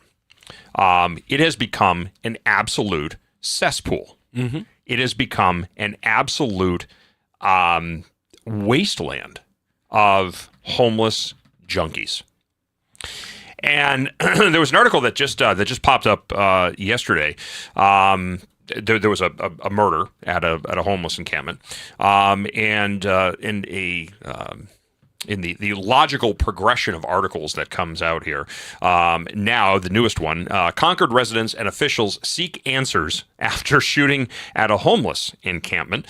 Speaker 2: It has become an absolute cesspool. Mm-hmm. It has become an absolute wasteland of homeless junkies. And there was an article that just popped up yesterday. There was a murder at a homeless encampment, in the logical progression of articles that comes out here. Now, the newest one, Concord residents and officials seek answers after shooting at a homeless encampment.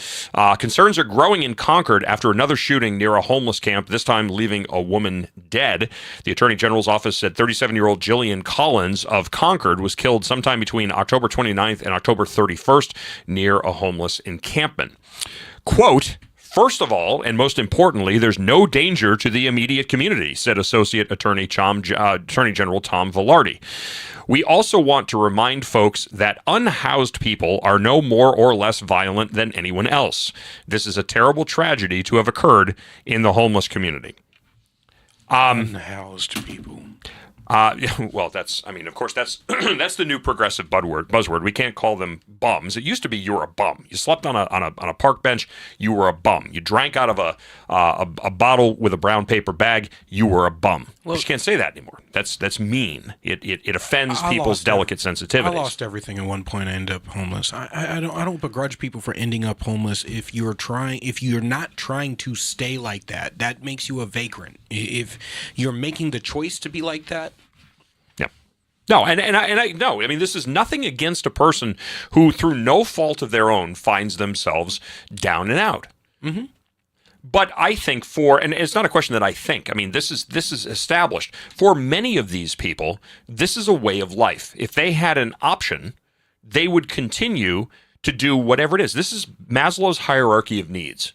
Speaker 2: Concerns are growing in Concord after another shooting near a homeless camp, this time leaving a woman dead. The Attorney General's office said 37-year-old Jillian Collins of Concord was killed sometime between October 29th and October 31st near a homeless encampment. Quote, "First of all, and most importantly, there's no danger to the immediate community," said Associate Attorney General Tom Velarde. "We also want to remind folks that unhoused people are no more or less violent than anyone else. This is a terrible tragedy to have occurred in the homeless community."
Speaker 3: Unhoused people.
Speaker 2: Well, that's that's the new progressive buzzword. We can't call them bums. It used to be you're a bum. You slept on a park bench, you were a bum. You drank out of a bottle with a brown paper bag, you were a bum. Well, you just can't say that anymore. That's mean. It offends people's delicate sensitivities.
Speaker 3: I lost everything at one point. I ended up homeless. I don't begrudge people for ending up homeless if you're not trying to stay like that. That makes you a vagrant. If you're making the choice to be like that.
Speaker 2: No, and I no, I mean, this is nothing against a person who, through no fault of their own, finds themselves down and out. Mm-hmm. But I think and it's not a question that I think. I mean, this is established for many of these people. This is a way of life. If they had an option, they would continue to do whatever it is. This is Maslow's hierarchy of needs.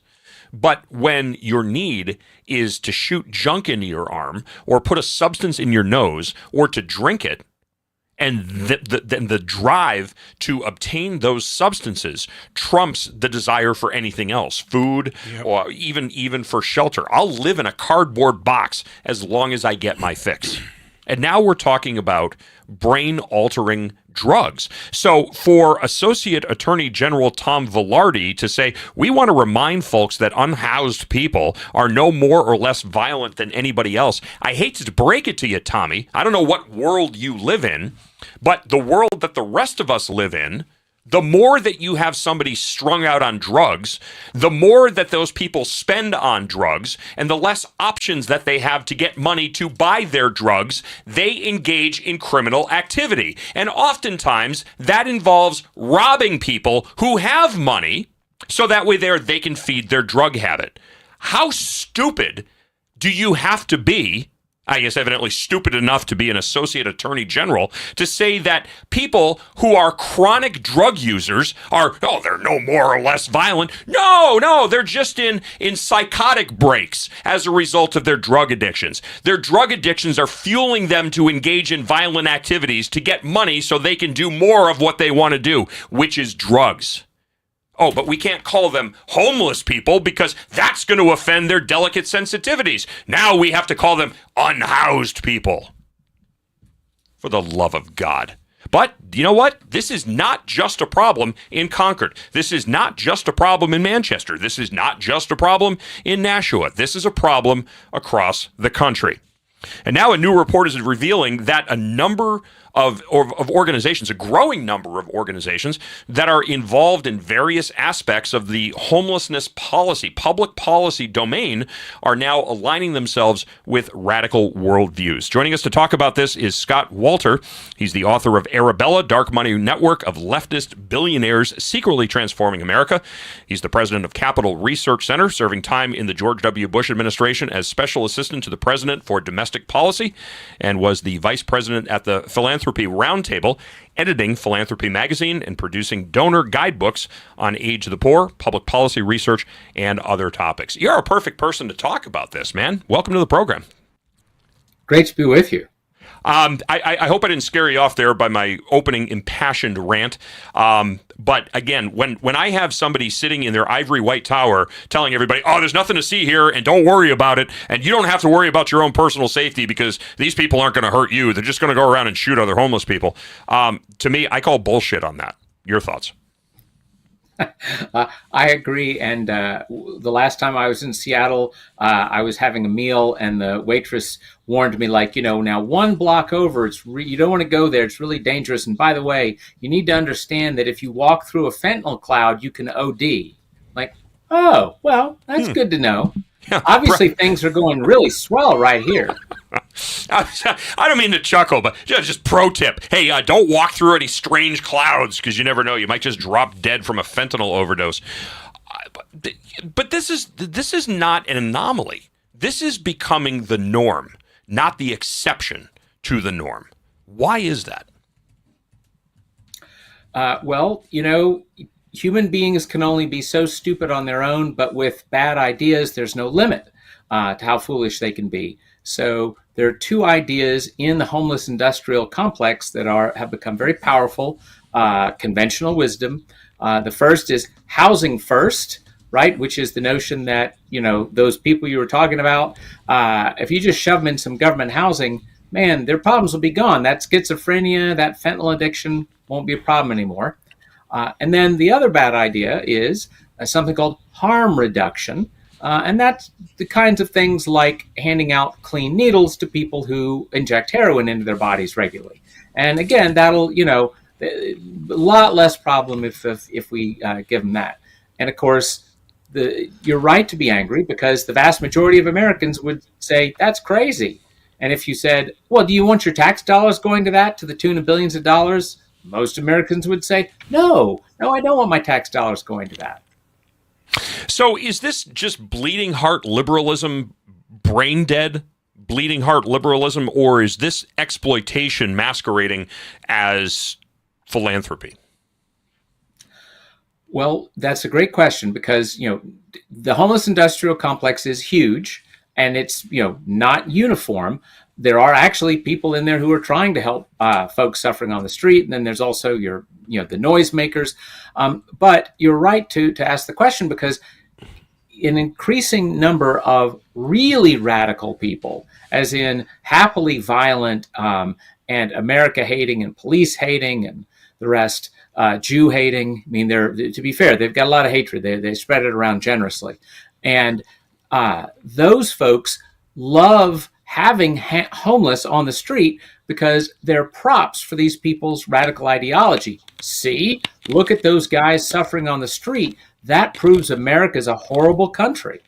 Speaker 2: But when your need is to shoot junk into your arm or put a substance in your nose or to drink it, and the drive to obtain those substances trumps the desire for anything else, food, or even for shelter. I'll live in a cardboard box as long as I get my fix. And now we're talking about brain-altering drugs. So for Associate Attorney General Tom Velarde to say, we want to remind folks that unhoused people are no more or less violent than anybody else. I hate to break it to you, Tommy. I don't know what world you live in, but the world that the rest of us live in, the more that you have somebody strung out on drugs, the more that those people spend on drugs, and the less options that they have to get money to buy their drugs, they engage in criminal activity. And oftentimes, that involves robbing people who have money, so that way they can feed their drug habit. How stupid do you have to be? I guess evidently stupid enough to be an associate attorney general to say that people who are chronic drug users they're no more or less violent. No, they're just in psychotic breaks as a result of their drug addictions. Their drug addictions are fueling them to engage in violent activities to get money so they can do more of what they want to do, which is drugs. Oh, but we can't call them homeless people because that's going to offend their delicate sensitivities. Now we have to call them unhoused people. For the love of God. But you know what? This is not just a problem in Concord. This is not just a problem in Manchester. This is not just a problem in Nashua. This is a problem across the country. And now a new report is revealing that a number of organizations, a growing number of organizations that are involved in various aspects of the homelessness policy, public policy domain, are now aligning themselves with radical worldviews. Joining us to talk about this is Scott Walter. He's the author of Arabella, Dark Money Network of Leftist Billionaires Secretly Transforming America. He's the president of Capital Research Center, serving time in the George W. Bush administration as special assistant to the president for domestic policy, and was the vice president at the Philanthropy Roundtable, editing Philanthropy Magazine and producing donor guidebooks on age of the poor, public policy research, and other topics. You're a perfect person to talk about this, man. Welcome to the program.
Speaker 9: Great to be with you.
Speaker 2: I hope I didn't scare you off there by my opening impassioned rant. But again, when I have somebody sitting in their ivory white tower telling everybody, oh, there's nothing to see here and don't worry about it, and you don't have to worry about your own personal safety because these people aren't going to hurt you. They're just going to go around and shoot other homeless people. To me, I call bullshit on that. Your thoughts?
Speaker 9: I agree. And the last time I was in Seattle, I was having a meal, and the waitress warned me, like, now one block over, you don't want to go there. It's really dangerous. And by the way, you need to understand that if you walk through a fentanyl cloud, you can OD. Like, oh, well, that's good to know. Yeah, obviously, things are going really swell right here.
Speaker 2: I don't mean to chuckle, but just pro tip. Hey, don't walk through any strange clouds because you never know. You might just drop dead from a fentanyl overdose. But this is not an anomaly. This is becoming the norm, not the exception to the norm. Why is that?
Speaker 9: Well, human beings can only be so stupid on their own, but with bad ideas, there's no limit to how foolish they can be. So there are two ideas in the homeless industrial complex that have become very powerful, conventional wisdom. The first is housing first, right? Which is the notion that, those people you were talking about, if you just shove them in some government housing, man, their problems will be gone. That schizophrenia, that fentanyl addiction won't be a problem anymore. And then the other bad idea is something called harm reduction. And that's the kinds of things like handing out clean needles to people who inject heroin into their bodies regularly. And again, that'll, a lot less problem if we give them that. And of course, you're right to be angry because the vast majority of Americans would say that's crazy. And if you said, well, do you want your tax dollars going to that to the tune of billions of dollars? Most Americans would say, no, I don't want my tax dollars going to that.
Speaker 2: So is this just bleeding heart liberalism, brain dead bleeding heart liberalism, or is this exploitation masquerading as philanthropy?
Speaker 9: Well, that's a great question because, the homeless industrial complex is huge and it's, not uniform. There are actually people in there who are trying to help folks suffering on the street. And then there's also the noisemakers. But you're right to ask the question because an increasing number of really radical people, as in happily violent and America hating and police hating and the rest, Jew hating. I mean, to be fair, they've got a lot of hatred. They spread it around generously. And those folks love having homeless on the street because they're props for these people's radical ideology. See, look at those guys suffering on the street. That proves America's a horrible country.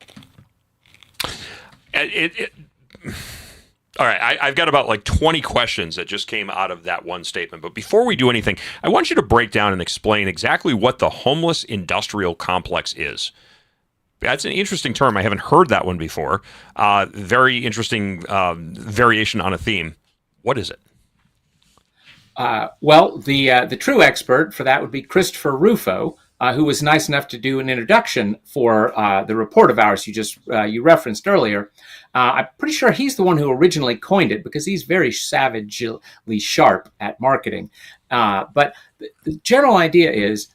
Speaker 2: All right, I've got about like 20 questions that just came out of that one statement. But before we do anything, I want you to break down and explain exactly what the homeless industrial complex is. That's an interesting term. I haven't heard that one before. Very interesting variation on a theme. What is it?
Speaker 9: Well, the true expert for that would be Christopher Rufo, who was nice enough to do an introduction for the report of ours you referenced earlier. I'm pretty sure he's the one who originally coined it because he's very savagely sharp at marketing. But the general idea is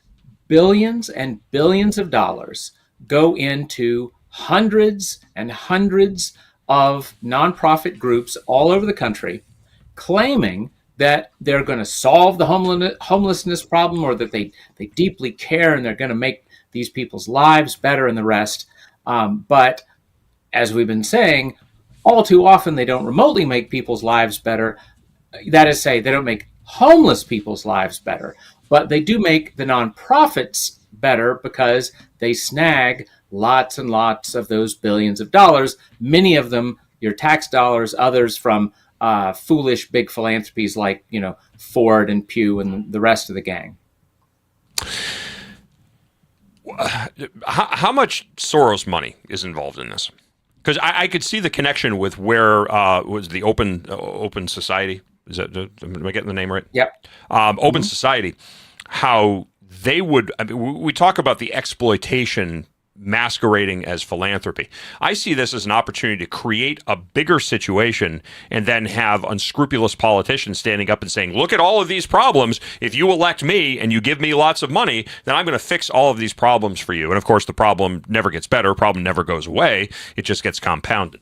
Speaker 9: billions and billions of dollars go into hundreds and hundreds of nonprofit groups all over the country claiming that they're going to solve the homelessness problem or that they deeply care and they're going to make these people's lives better and the rest. But as we've been saying, all too often they don't remotely make people's lives better. That is to say, they don't make homeless people's lives better, but they do make the nonprofits better because they snag lots and lots of those billions of dollars, many of them your tax dollars, others from foolish big philanthropies like, Ford and Pew and the rest of the gang.
Speaker 2: How much Soros money is involved in this? Because I could see the connection with where was the Open Society. Is that, am I getting the name right?
Speaker 9: Yep.
Speaker 2: Open Society. How they would. I mean, we talk about the exploitation masquerading as philanthropy. I see this as an opportunity to create a bigger situation and then have unscrupulous politicians standing up and saying, look at all of these problems. If you elect me and you give me lots of money, then I'm going to fix all of these problems for you. And of course, the problem never gets better. Problem never goes away. It just gets compounded.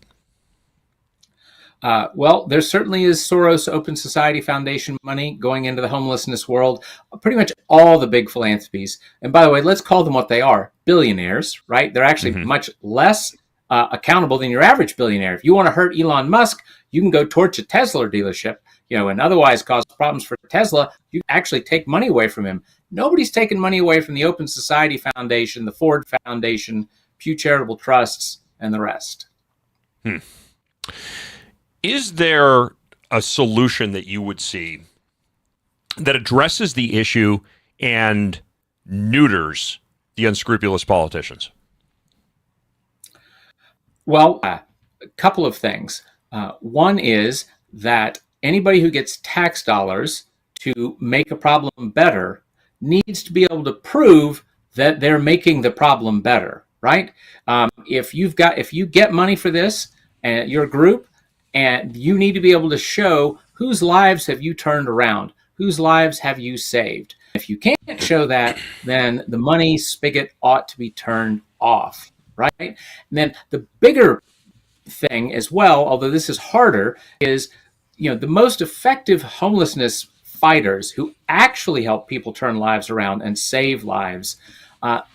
Speaker 9: Well, there certainly is Soros Open Society Foundation money going into the homelessness world. Pretty much all the big philanthropies. And by the way, let's call them what they are, billionaires, right? They're actually much less accountable than your average billionaire. If you want to hurt Elon Musk, you can go torch a Tesla dealership, and otherwise cause problems for Tesla. You actually take money away from him. Nobody's taken money away from the Open Society Foundation, the Ford Foundation, Pew Charitable Trusts, and the rest.
Speaker 2: Is there a solution that you would see that addresses the issue and neuters the unscrupulous politicians?
Speaker 9: Well, a couple of things. One is that anybody who gets tax dollars to make a problem better needs to be able to prove that they're making the problem better, right? If you get money for this and your group, and you need to be able to show whose lives have you turned around, whose lives have you saved. If you can't show that, then the money spigot ought to be turned off, right? And then the bigger thing as well, although this is harder, is the most effective homelessness fighters who actually help people turn lives around and save lives,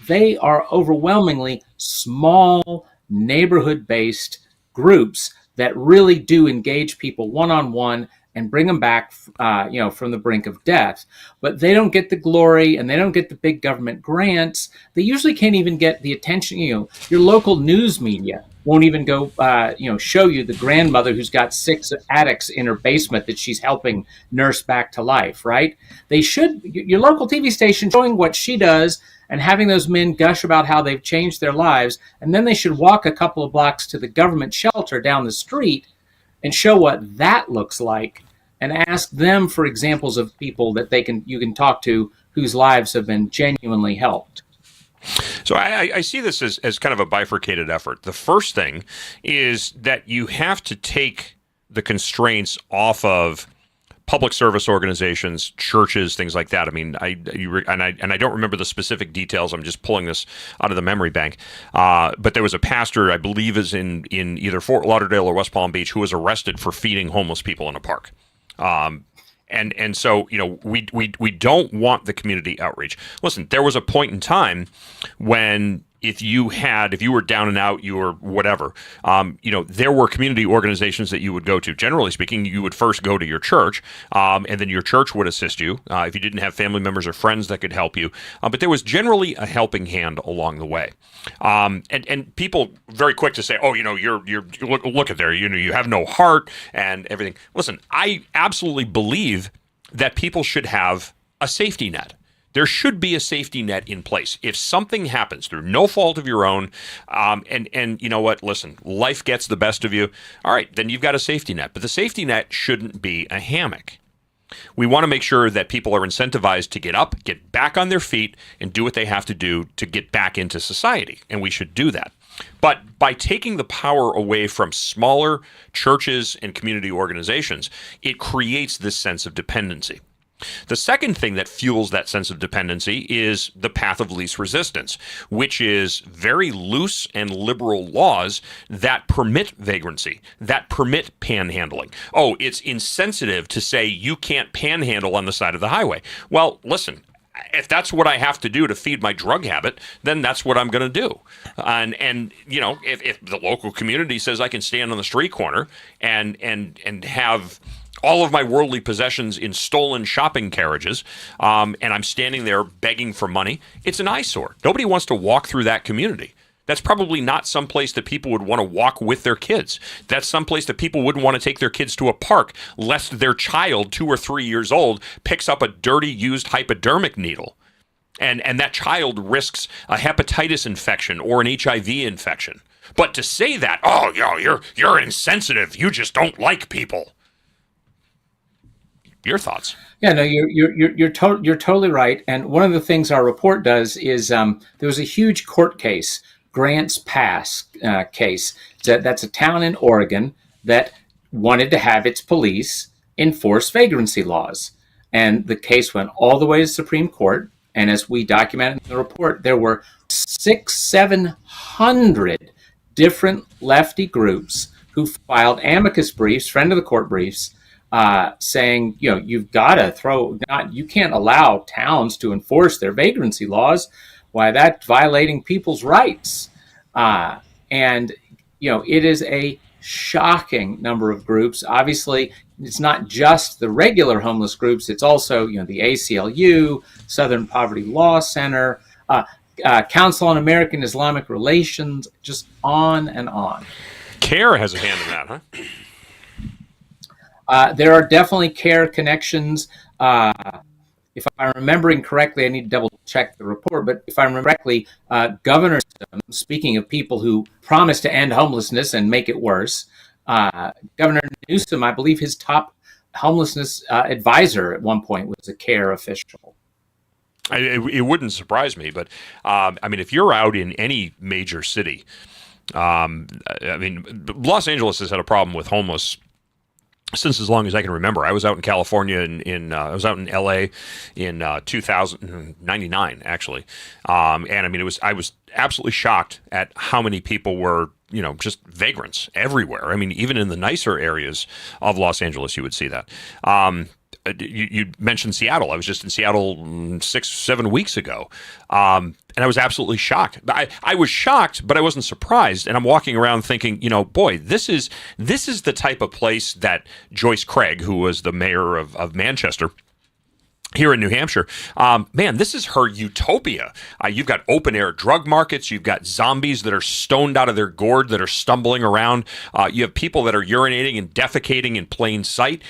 Speaker 9: they are overwhelmingly small, neighborhood-based groups that really do engage people one-on-one and bring them back, from the brink of death. But they don't get the glory and they don't get the big government grants. They usually can't even get the attention, your local news media won't even go, show you the grandmother who's got 6 addicts in her basement that she's helping nurse back to life, right? They should, your local TV station showing what she does and having those men gush about how they've changed their lives, and then they should walk a couple of blocks to the government shelter down the street and show what that looks like, and ask them for examples of people that you can talk to whose lives have been genuinely helped.
Speaker 2: So I see this as kind of a bifurcated effort. The first thing is that you have to take the constraints off of public service organizations, churches, things like that. I mean, I don't remember the specific details. I'm just pulling this out of the memory bank. But there was a pastor, I believe, is in either Fort Lauderdale or West Palm Beach, who was arrested for feeding homeless people in a park. And so, we don't want the community outreach. Listen, there was a point in time when if you were down and out, you were whatever, there were community organizations that you would go to. Generally speaking, you would first go to your church, and then your church would assist you if you didn't have family members or friends that could help you. But there was generally a helping hand along the way. And people very quick to say, oh, you're look at there, you have no heart and everything. Listen, I absolutely believe that people should have a safety net. There should be a safety net in place. If something happens through no fault of your own, and you know what, listen, life gets the best of you, all right, then you've got a safety net. But the safety net shouldn't be a hammock. We want to make sure that people are incentivized to get up, get back on their feet, and do what they have to do to get back into society, and we should do that. But by taking the power away from smaller churches and community organizations, it creates this sense of dependency. The second thing that fuels that sense of dependency is the path of least resistance, which is very loose and liberal laws that permit vagrancy, that permit panhandling. Oh, it's insensitive to say you can't panhandle on the side of the highway. Well, listen, if that's what I have to do to feed my drug habit, then that's what I'm going to do. And if the local community says I can stand on the street corner and have all of my worldly possessions in stolen shopping carriages, and I'm standing there begging for money, it's an eyesore. Nobody wants to walk through that community. That's probably not someplace that people would want to walk with their kids. That's someplace that people wouldn't want to take their kids to a park, lest their child, 2 or 3 years old, picks up a dirty, used hypodermic needle. And that child risks a hepatitis infection or an HIV infection. But to say that, oh, you're insensitive, you just don't like people. Your thoughts?
Speaker 9: Yeah, no, you're totally right. And one of the things our report does is there was a huge court case, Grants Pass case. That's a town in Oregon that wanted to have its police enforce vagrancy laws, and the case went all the way to the Supreme Court. And as we documented in the report, there were 700 different lefty groups who filed amicus briefs, friend of the court briefs, saying, you've got to you can't allow towns to enforce their vagrancy laws. Why, that's violating people's rights. And it is a shocking number of groups. Obviously, it's not just the regular homeless groups. It's also, the ACLU, Southern Poverty Law Center, Council on American Islamic Relations, just on and on.
Speaker 2: CARE has a hand in that, huh?
Speaker 9: There are definitely CARE connections. If I'm remembering correctly, I need to double check the report, but if I remember correctly, Governor, speaking of people who promised to end homelessness and make it worse, Governor Newsom, I believe his top homelessness advisor at one point was a CARE official.
Speaker 2: It wouldn't surprise me, but if you're out in any major city, Los Angeles has had a problem with homeless since as long as I can remember. I was out in California I was out in LA in 1999 actually. I was absolutely shocked at how many people were, just vagrants everywhere. Even in the nicer areas of Los Angeles, you would see that. You mentioned Seattle. I was just in Seattle 6-7 weeks ago. And I was absolutely shocked. I was shocked, but I wasn't surprised. And I'm walking around thinking, boy, this is the type of place that Joyce Craig, who was the mayor of Manchester, here in New Hampshire. Man, this is her utopia. You've got open air drug markets. You've got zombies that are stoned out of their gourd that are stumbling around. You have people that are urinating and defecating in plain sight.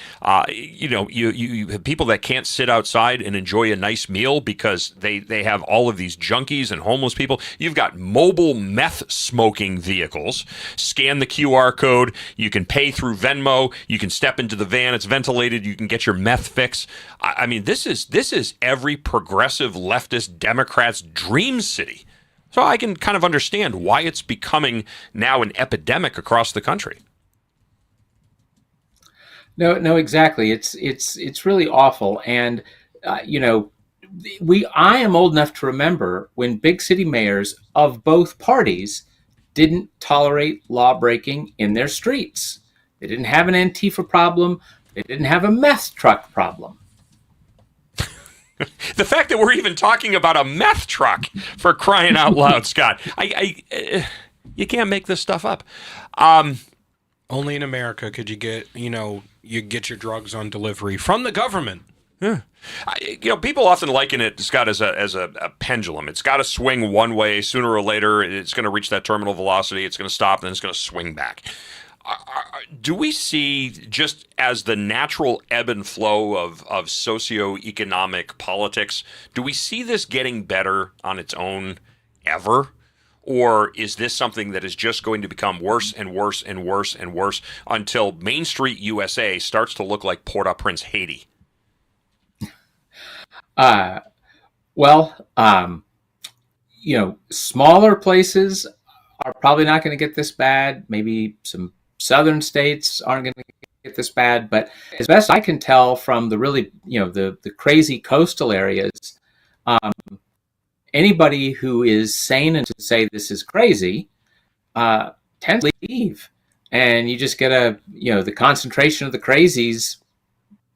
Speaker 2: You have people that can't sit outside and enjoy a nice meal because they have all of these junkies and homeless people. You've got mobile meth smoking vehicles. Scan the QR code. You can pay through Venmo. You can step into the van. It's ventilated. You can get your meth fix. I mean, this is every progressive leftist Democrat's dream city. So I can kind of understand why it's becoming now an epidemic across the country.
Speaker 9: No, exactly. It's really awful. And I am old enough to remember when big city mayors of both parties didn't tolerate law breaking in their streets. They didn't have an Antifa problem. They didn't have a meth truck problem.
Speaker 2: The fact that we're even talking about a meth truck, for crying out loud, Scott, you can't make this stuff up.
Speaker 3: Only in America could you get, you get your drugs on delivery from the government.
Speaker 2: Yeah. People often liken it, Scott, as a pendulum. It's got to swing one way. Sooner or later, it's going to reach that terminal velocity. It's going to stop, and then it's going to swing back. Do we see, just as the natural ebb and flow of socioeconomic politics, do we see this getting better on its own ever? Or is this something that is just going to become worse and worse and worse and worse until Main Street USA starts to look like Port-au-Prince, Haiti?
Speaker 9: Smaller places are probably not going to get this bad. Maybe some southern states aren't going to get this bad, but as best I can tell from the really, the crazy coastal areas, anybody who is sane and to say this is crazy tends to leave, and you just get the concentration of the crazies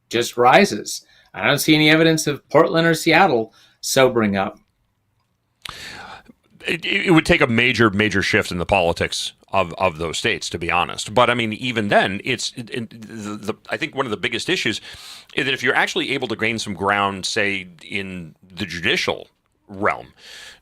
Speaker 9: just rises. I don't see any evidence of Portland or Seattle sobering up.
Speaker 2: It would take a major shift in the politics of those states, to be honest. But I mean, even then, I think one of the biggest issues is that if you're actually able to gain some ground, say, in the judicial realm,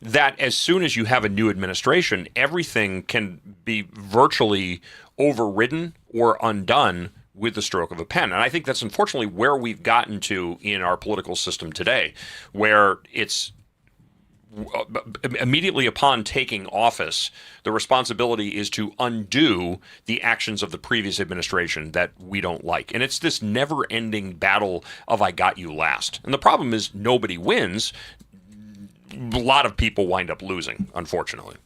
Speaker 2: that as soon as you have a new administration, everything can be virtually overridden or undone with the stroke of a pen. And I think that's unfortunately where we've gotten to in our political system today, where it's immediately upon taking office, the responsibility is to undo the actions of the previous administration that we don't like. And it's this never-ending battle of I got you last. And the problem is nobody wins. A lot of people wind up losing, unfortunately.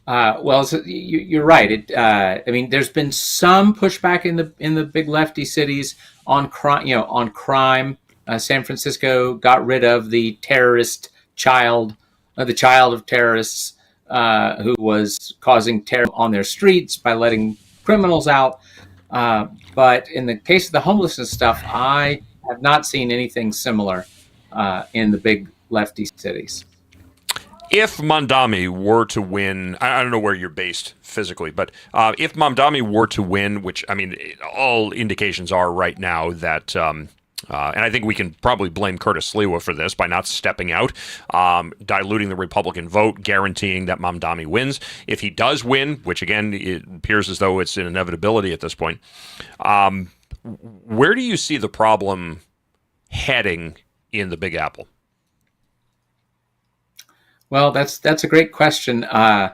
Speaker 9: You're right. There's been some pushback in the big lefty cities on crime. San Francisco got rid of the terrorist child, the child of terrorists who was causing terror on their streets by letting criminals out. But in the case of the homelessness stuff, I have not seen anything similar in the big lefty cities.
Speaker 2: If Mamdani were to win, I don't know where you're based physically, but if Mamdani were to win, which, I mean, all indications are right now that, and I think we can probably blame Curtis Sliwa for this by not stepping out, diluting the Republican vote, guaranteeing that Mamdani wins. If he does win, which again, it appears as though it's an inevitability at this point, where do you see the problem heading in the Big Apple?
Speaker 9: Well, that's a great question. On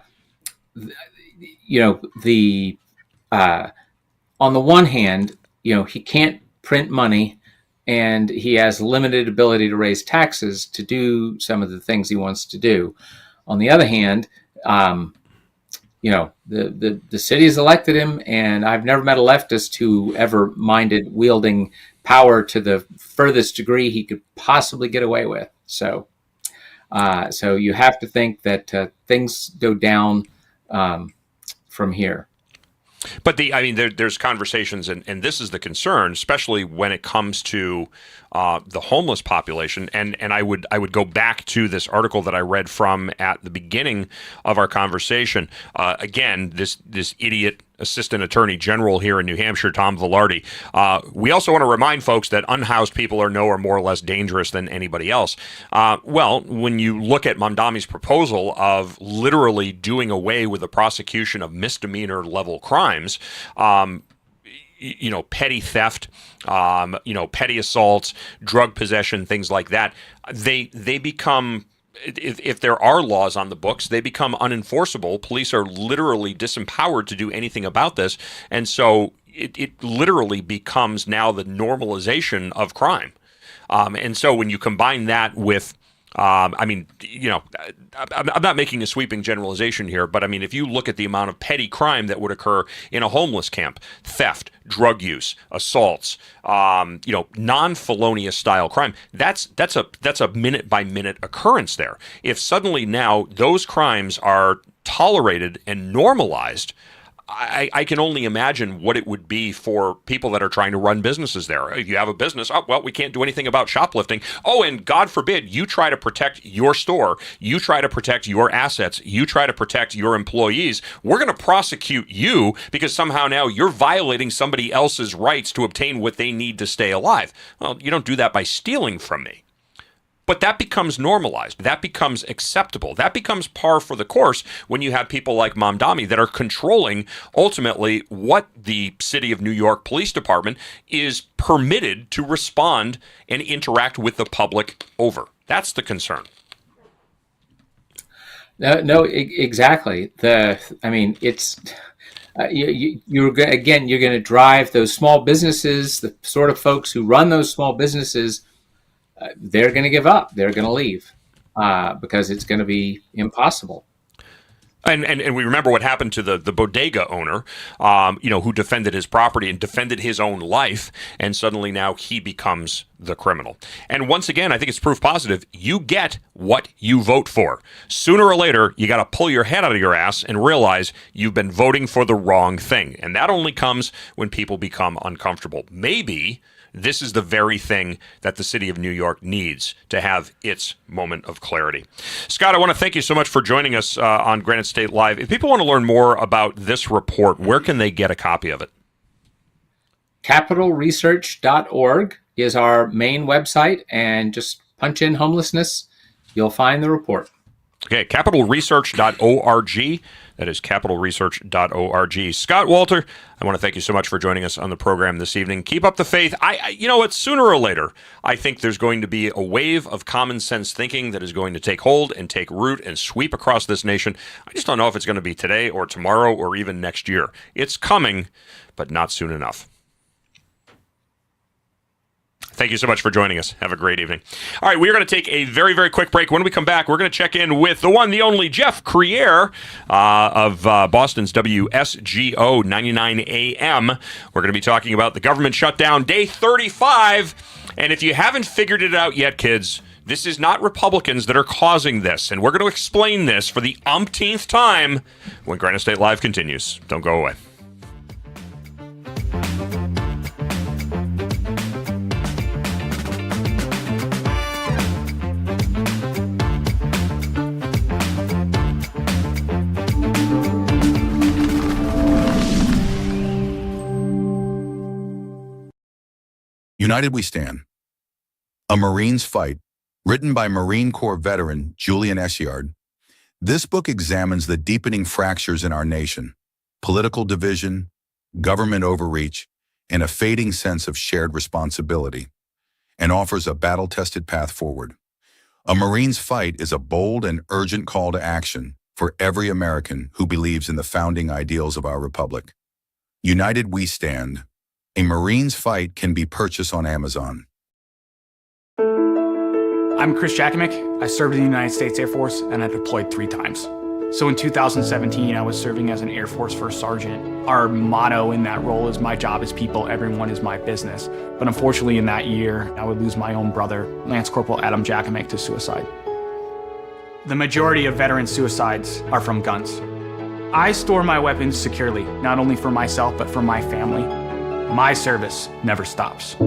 Speaker 9: the one hand, he can't print money, and he has limited ability to raise taxes to do some of the things he wants to do. On the other hand, the city has elected him, and I've never met a leftist who ever minded wielding power to the furthest degree he could possibly get away with. So you have to think that things go down from here.
Speaker 2: But there's conversations, and this is the concern, especially when it comes to the homeless population. And I would go back to this article that I read from at the beginning of our conversation. Again, this idiot Assistant Attorney General here in New Hampshire, Tom Velarde. We also want to remind folks that unhoused people are more or less dangerous than anybody else. Well, when you look at Mamdami's proposal of literally doing away with the prosecution of misdemeanor level crimes, petty theft, petty assaults, drug possession, things like that, they become, if there are laws on the books, they become unenforceable. Police are literally disempowered to do anything about this. And so it literally becomes now the normalization of crime. And so when you combine that with, I'm not making a sweeping generalization here, but I mean, if you look at the amount of petty crime that would occur in a homeless camp, theft, drug use, assaults, non-felonious style crime, that's a minute by minute occurrence there. If suddenly now those crimes are tolerated and normalized, I can only imagine what it would be for people that are trying to run businesses there. If you have a business, we can't do anything about shoplifting. Oh, and God forbid you try to protect your store, you try to protect your assets, you try to protect your employees. We're going to prosecute you because somehow now you're violating somebody else's rights to obtain what they need to stay alive. Well, you don't do that by stealing from me. But that becomes normalized. That becomes acceptable. That becomes par for the course when you have people like Mamdami that are controlling ultimately what the City of New York Police Department is permitted to respond and interact with the public over. That's the concern.
Speaker 9: No, exactly. It's you're going to drive those small businesses, the sort of folks who run those small businesses. They're going to give up. They're going to leave because it's going to be impossible.
Speaker 2: And we remember what happened to the bodega owner, who defended his property and defended his own life, and suddenly now he becomes the criminal. And once again, I think it's proof positive. You get what you vote for. Sooner or later, you got to pull your head out of your ass and realize you've been voting for the wrong thing. And that only comes when people become uncomfortable. Maybe this is the very thing that the city of New York needs to have its moment of clarity. Scott, I want to thank you so much for joining us on Granite State Live. If people want to learn more about this report, where can they get a copy of it?
Speaker 9: Capitalresearch.org is our main website, and just punch in homelessness. You'll find the report.
Speaker 2: Okay, capitalresearch.org. That is capitalresearch.org. Scott Walter, I want to thank you so much for joining us on the program this evening. Keep up the faith. You know what? Sooner or later, I think there's going to be a wave of common sense thinking that is going to take hold and take root and sweep across this nation. I just don't know if it's going to be today or tomorrow or even next year. It's coming, but not soon enough. Thank you so much for joining us. Have a great evening. All right, we're going to take a very, very quick break. When we come back, we're going to check in with the one, the only Jeff Crier of Boston's WSGO 99 AM. We're going to be talking about the government shutdown, day 35. And if you haven't figured it out yet, kids, this is not Republicans that are causing this. And we're going to explain this for the umpteenth time when Granite State Live continues. Don't go away.
Speaker 8: United We Stand. A Marine's Fight, written by Marine Corps veteran Julian Essiard. This book examines the deepening fractures in our nation, political division, government overreach, and a fading sense of shared responsibility, and offers a battle-tested path forward. A Marine's Fight is a bold and urgent call to action for every American who believes in the founding ideals of our republic. United We Stand. A Marine's Fight can be purchased on Amazon.
Speaker 10: I'm Chris Jakovic. I served in the United States Air Force and I deployed 3 times. So in 2017, I was serving as an Air Force First Sergeant. Our motto in that role is my job is people, everyone is my business. But unfortunately in that year, I would lose my own brother, Lance Corporal Adam Jakovic, to suicide. The majority of veteran suicides are from guns. I store my weapons securely, not only for myself, but for my family. My service never stops.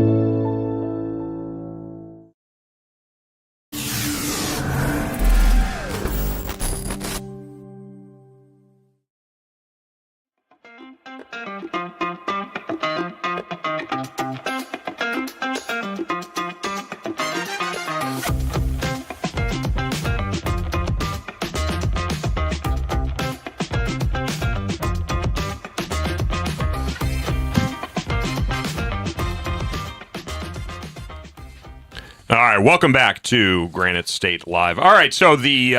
Speaker 2: All right, welcome back to Granite State Live. All right, so the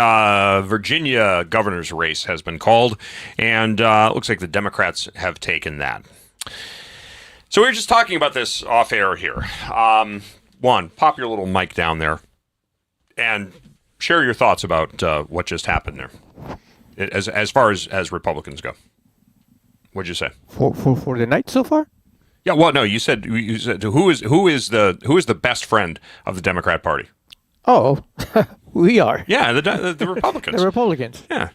Speaker 2: Virginia governor's race has been called, and it looks like the Democrats have taken that. So we were just talking about this off air here. Juan, pop your little mic down there and share your thoughts about what just happened there, as far as Republicans go. What'd you say?
Speaker 11: For the night so far?
Speaker 2: Yeah, well, no, you said who is the best friend of the Democrat Party?
Speaker 11: Oh, we are.
Speaker 2: Yeah, the Republicans.
Speaker 11: The Republicans.
Speaker 2: Yeah.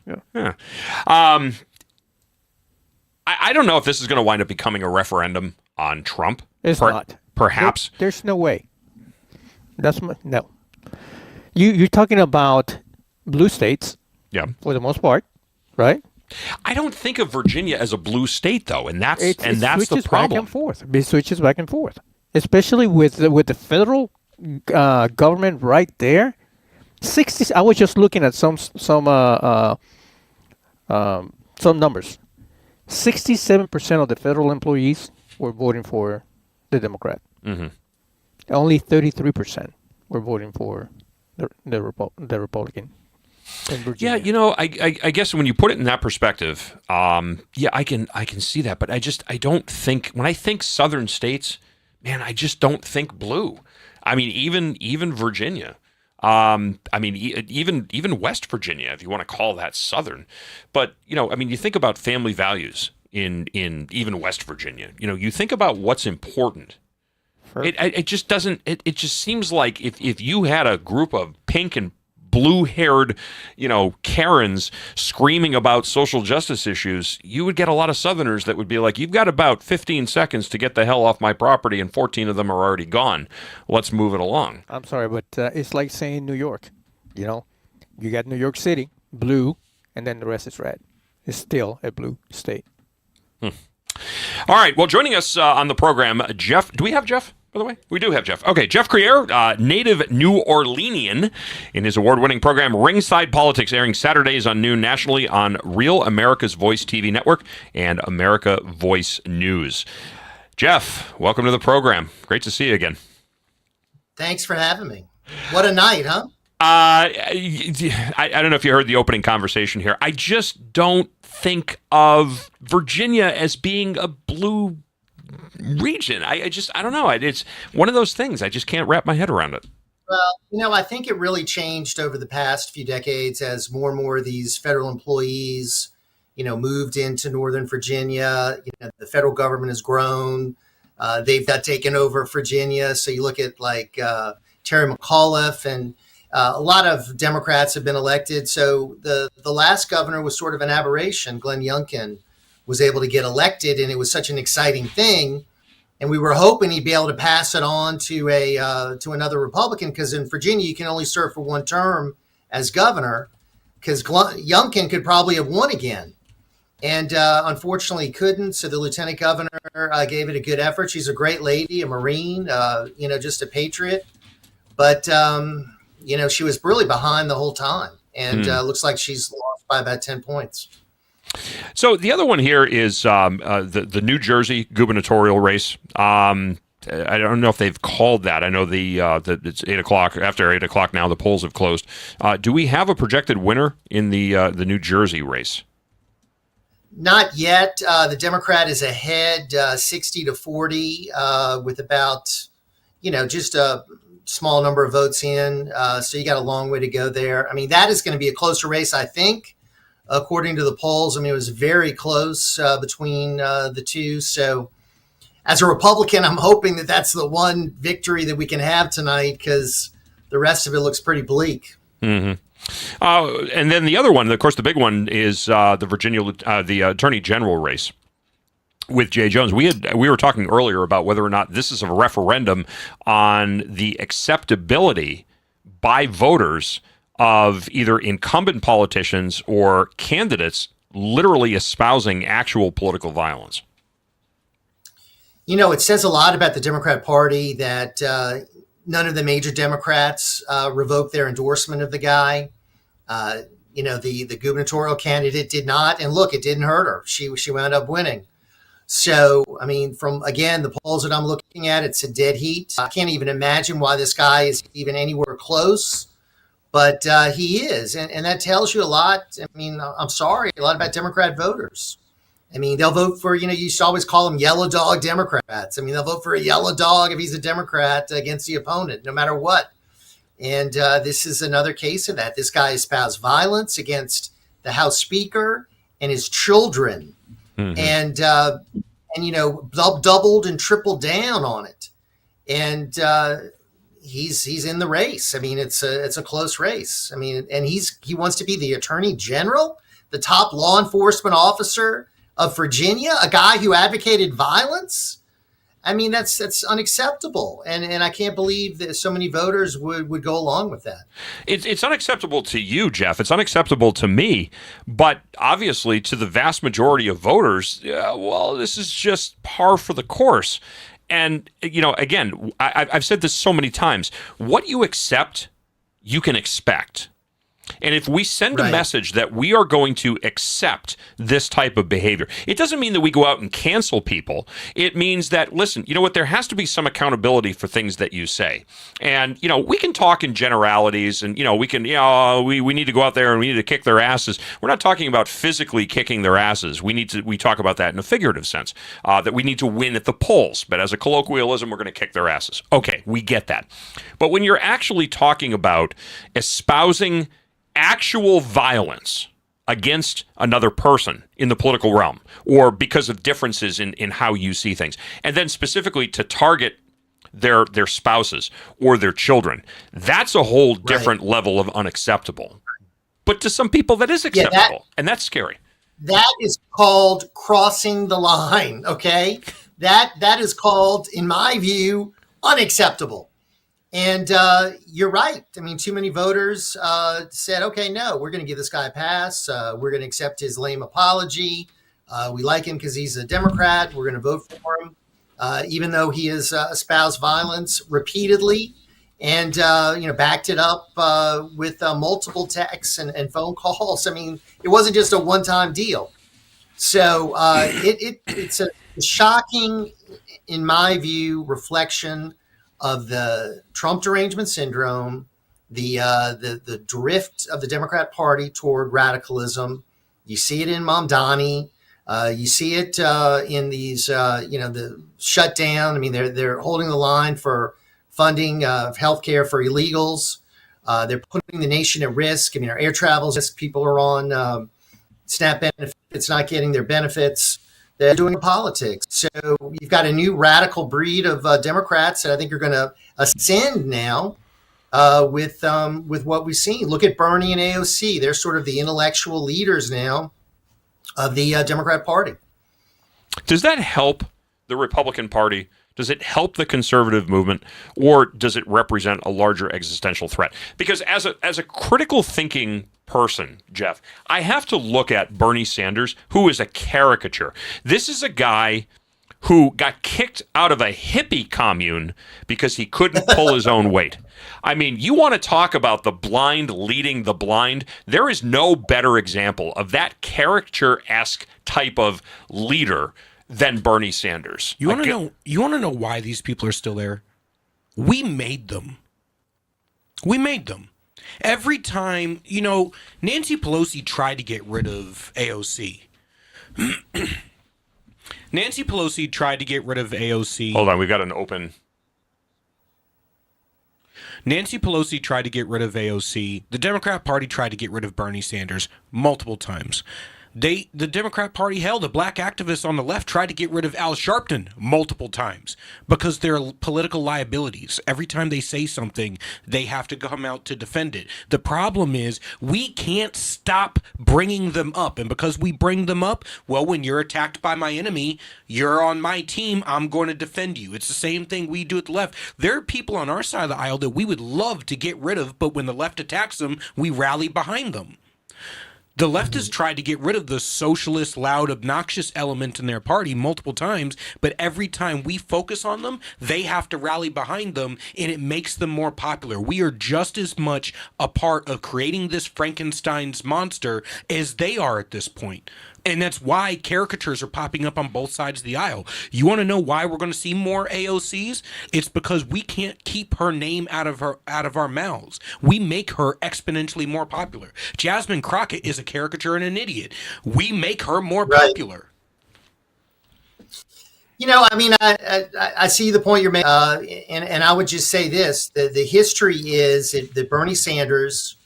Speaker 2: I don't know if this is going to wind up becoming a referendum on Trump.
Speaker 11: It's not.
Speaker 2: Perhaps.
Speaker 11: There's no way. No. You're talking about blue states.
Speaker 2: Yeah.
Speaker 11: For the most part, right?
Speaker 2: I don't think of Virginia as a blue state, though, and that's the problem.
Speaker 11: It switches back and forth, especially with the federal government right there. 60. I was just looking at some numbers. 67% of the federal employees were voting for the Democrat.
Speaker 2: Mm-hmm.
Speaker 11: Only 33% were voting for the Republican.
Speaker 2: Yeah, I guess when you put it in that perspective, I can see that, but I don't think, when I think southern states, man, I just don't think blue. I mean, even Virginia, even West Virginia, if you want to call that southern, but you think about family values in even West Virginia. You think about what's important. It just doesn't. It just seems like if you had a group of pink and blue-haired, Karens screaming about social justice issues, you would get a lot of Southerners that would be like, you've got about 15 seconds to get the hell off my property, and 14 of them are already gone. Let's move it along.
Speaker 11: I'm sorry, but it's like saying New York. You got New York City, blue, and then the rest is red. It's still a blue state.
Speaker 2: All right. Well, joining us on the program, Jeff. Do we have Jeff? By the way, we do have Jeff. Okay, Jeff Crier, native New Orleanian, in his award-winning program Ringside Politics, airing Saturdays on noon nationally on Real America's Voice TV network and America Voice News. Jeff, welcome to the program. Great to see you again.
Speaker 12: Thanks for having me. What a night, huh?
Speaker 2: I don't know if you heard the opening conversation here. I just don't think of Virginia as being a blue region. I don't know. It's one of those things. I just can't wrap my head around it.
Speaker 12: Well, I think it really changed over the past few decades as more and more of these federal employees, moved into Northern Virginia. The federal government has grown. They've got taken over Virginia. So you look at like Terry McAuliffe, and a lot of Democrats have been elected. So the last governor was sort of an aberration. Glenn Youngkin was able to get elected, and it was such an exciting thing. And we were hoping he'd be able to pass it on to another Republican, because in Virginia you can only serve for one term as governor, because Youngkin could probably have won again. And unfortunately he couldn't. So the lieutenant governor gave it a good effort. She's a great lady, a Marine, just a patriot. But, she was really behind the whole time. And looks like she's lost by about 10 points.
Speaker 2: So the other one here is the New Jersey gubernatorial race. I don't know if they've called that. I know it's 8 o'clock. After 8 o'clock now, the polls have closed. Do we have a projected winner in the New Jersey race?
Speaker 12: Not yet. The Democrat is ahead 60-40 with about, just a small number of votes in. So you got a long way to go there. I mean, that is going to be a closer race, I think. According to the polls, it was very close between the two. So as a Republican, I'm hoping that that's the one victory that we can have tonight, because the rest of it looks pretty bleak.
Speaker 2: Mm-hmm. And then the other one, of course, the big one is the Virginia, the Attorney General race with Jay Jones. We were talking earlier about whether or not this is a referendum on the acceptability by voters of either incumbent politicians or candidates literally espousing actual political violence.
Speaker 12: It says a lot about the Democrat Party that none of the major Democrats revoked their endorsement of the guy. The gubernatorial candidate did not. And look, it didn't hurt her. She wound up winning. So, I mean, from again, the polls that I'm looking at, it's a dead heat. I can't even imagine why this guy is even anywhere close, but he is. And that tells you a lot. I mean, I'm sorry, a lot about Democrat voters. I mean, they'll vote for, you used to always call them yellow dog Democrats. I mean, they'll vote for a yellow dog if he's a Democrat against the opponent, no matter what. And this is another case of that. This guy espoused violence against the House Speaker and his children. And doubled and tripled down on it, and he's in the race. I mean, it's a close race. I mean, and he wants to be the Attorney General, the top law enforcement officer of Virginia, a guy who advocated violence. I mean, that's unacceptable, and I can't believe that so many voters would go along with that.
Speaker 2: It's unacceptable to you, Jeff. It's unacceptable to me, but obviously to the vast majority of voters, well, this is just par for the course. And again, I've said this so many times: what you accept, you can expect. And if we send a message that we are going to accept this type of behavior, it doesn't mean that we go out and cancel people. It means that, listen, you know what, there has to be some accountability for things that you say. And, we can talk in generalities and, we can, we need to go out there and we need to kick their asses. We're not talking about physically kicking their asses. We talk about that in a figurative sense, that we need to win at the polls. But as a colloquialism, we're going to kick their asses. Okay, we get that. But when you're actually talking about espousing actual violence against another person in the political realm, or because of differences in how you see things, and then specifically to target their spouses or their children, that's a whole different level of unacceptable. But to some people, that is acceptable, and that's scary.
Speaker 12: That is called crossing the line. Okay, that is called, in my view, unacceptable. And you're right. I mean, too many voters said, okay, no, we're going to give this guy a pass. We're going to accept his lame apology. We like him because he's a Democrat. We're going to vote for him, even though he has espoused violence repeatedly and, backed it up with multiple texts and phone calls. I mean, it wasn't just a one-time deal. So it's a shocking, in my view, reflection of the Trump derangement syndrome, the drift of the Democrat Party toward radicalism. You see it in Mamdani. You see it in these, the shutdown. I mean, they're holding the line for funding of healthcare for illegals. They're putting the nation at risk. I mean, our air travel's risk. People are on SNAP benefits, not getting their benefits. They're doing politics. So you've got a new radical breed of Democrats that I think are going to ascend now with what we've seen. Look at Bernie and AOC. They're sort of the intellectual leaders now of the Democrat Party.
Speaker 2: Does that help the Republican Party? Does it help the conservative movement, or does it represent a larger existential threat? Because as a critical thinking person, Jeff, I have to look at Bernie Sanders, who is a caricature. This is a guy who got kicked out of a hippie commune because he couldn't pull his own weight. I mean, you want to talk about the blind leading the blind? There is no better example of that caricature-esque type of leader than Bernie Sanders.
Speaker 3: You want to know why these people are still there? We made them. We made them. Every time, Nancy Pelosi tried to get rid of AOC. Nancy Pelosi tried to get rid of AOC.
Speaker 2: Hold on, we've got an open.
Speaker 3: Nancy Pelosi tried to get rid of AOC. The Democrat Party tried to get rid of Bernie Sanders multiple times. The Democrat Party, hell, the black activists on the left tried to get rid of Al Sharpton multiple times because they're political liabilities. Every time they say something, they have to come out to defend it. The problem is we can't stop bringing them up. And because we bring them up, well, when you're attacked by my enemy, you're on my team, I'm going to defend you. It's the same thing we do at the left. There are people on our side of the aisle that we would love to get rid of, but when the left attacks them, we rally behind them. The left has tried to get rid of the socialist, loud, obnoxious element in their party multiple times, but every time we focus on them, they have to rally behind them, and it makes them more popular. We are just as much a part of creating this Frankenstein's monster as they are at this point. And that's why caricatures are popping up on both sides of the aisle. You want to know why we're going to see more AOCs? It's because we can't keep her name out of our mouths. We make her exponentially more popular. Jasmine Crockett is a caricature and an idiot. We make her more popular.
Speaker 12: I mean, I see the point you're making, and I would just say this: the history is that Bernie Sanders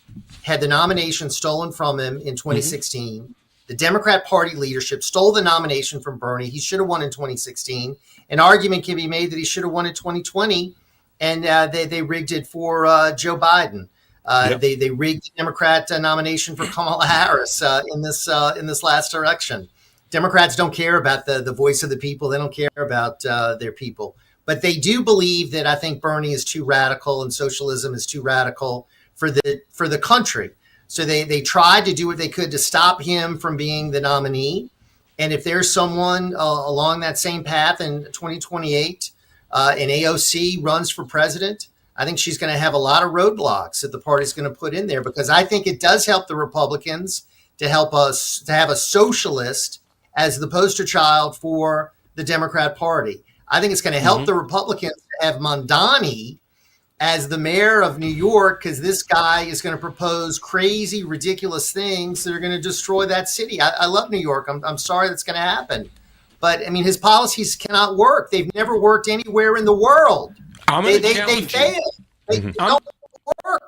Speaker 12: had the nomination stolen from him in 2016. Mm-hmm. The Democrat Party leadership stole the nomination from Bernie. He should have won in 2016. An argument can be made that he should have won in 2020, and they rigged it for Joe Biden. They rigged the Democrat nomination for Kamala Harris in this last election. Democrats don't care about the voice of the people. They don't care about their people. But they do believe that I think Bernie is too radical and socialism is too radical for the country. So they tried to do what they could to stop him from being the nominee. And if there's someone along that same path in 2028, and AOC runs for president, I think she's going to have a lot of roadblocks that the party's going to put in there, because I think it does help the Republicans to help us to have a socialist as the poster child for the Democrat Party. I think it's going to help the Republicans to have Mamdani as the mayor of New York, because this guy is going to propose crazy, ridiculous things that are going to destroy that city. I love New York. I'm sorry that's going to happen. But, I mean, his policies cannot work. They've never worked anywhere in the world. They fail. They don't work.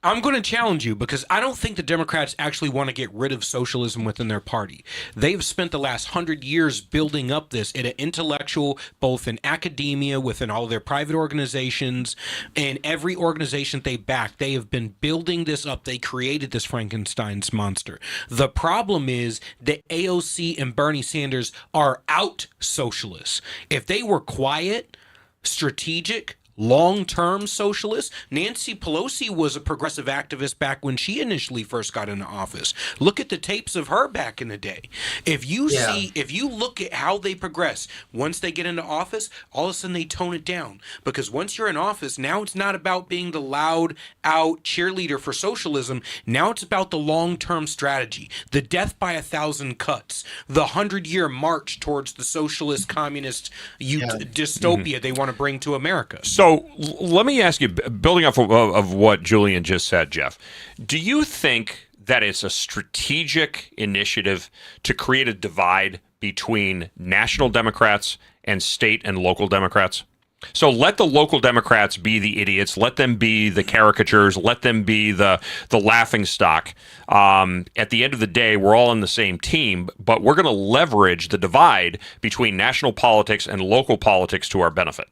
Speaker 3: I'm going to challenge you, because I don't think the Democrats actually want to get rid of socialism within their party. They've spent the last 100 years building up this at an intellectual, both in academia, within all of their private organizations, and every organization they back. They have been building this up. They created this Frankenstein's monster. The problem is that AOC and Bernie Sanders are out socialists. If they were quiet, strategic, long-term socialists. Nancy Pelosi was a progressive activist back when she initially first got into office. Look at the tapes of her back in the day. If you look at how they progress, once they get into office, all of a sudden they tone it down. Because once you're in office, now it's not about being the loud out cheerleader for socialism. Now it's about the long-term strategy, the death by 1,000 cuts, the 100-year march towards the socialist communist dystopia they want to bring to America.
Speaker 2: So let me ask you, building off of what Julian just said, Jeff, do you think that it's a strategic initiative to create a divide between national Democrats and state and local Democrats? So let the local Democrats be the idiots, let them be the caricatures, let them be the laughing stock. At the end of the day, we're all on the same team, but we're going to leverage the divide between national politics and local politics to our benefit.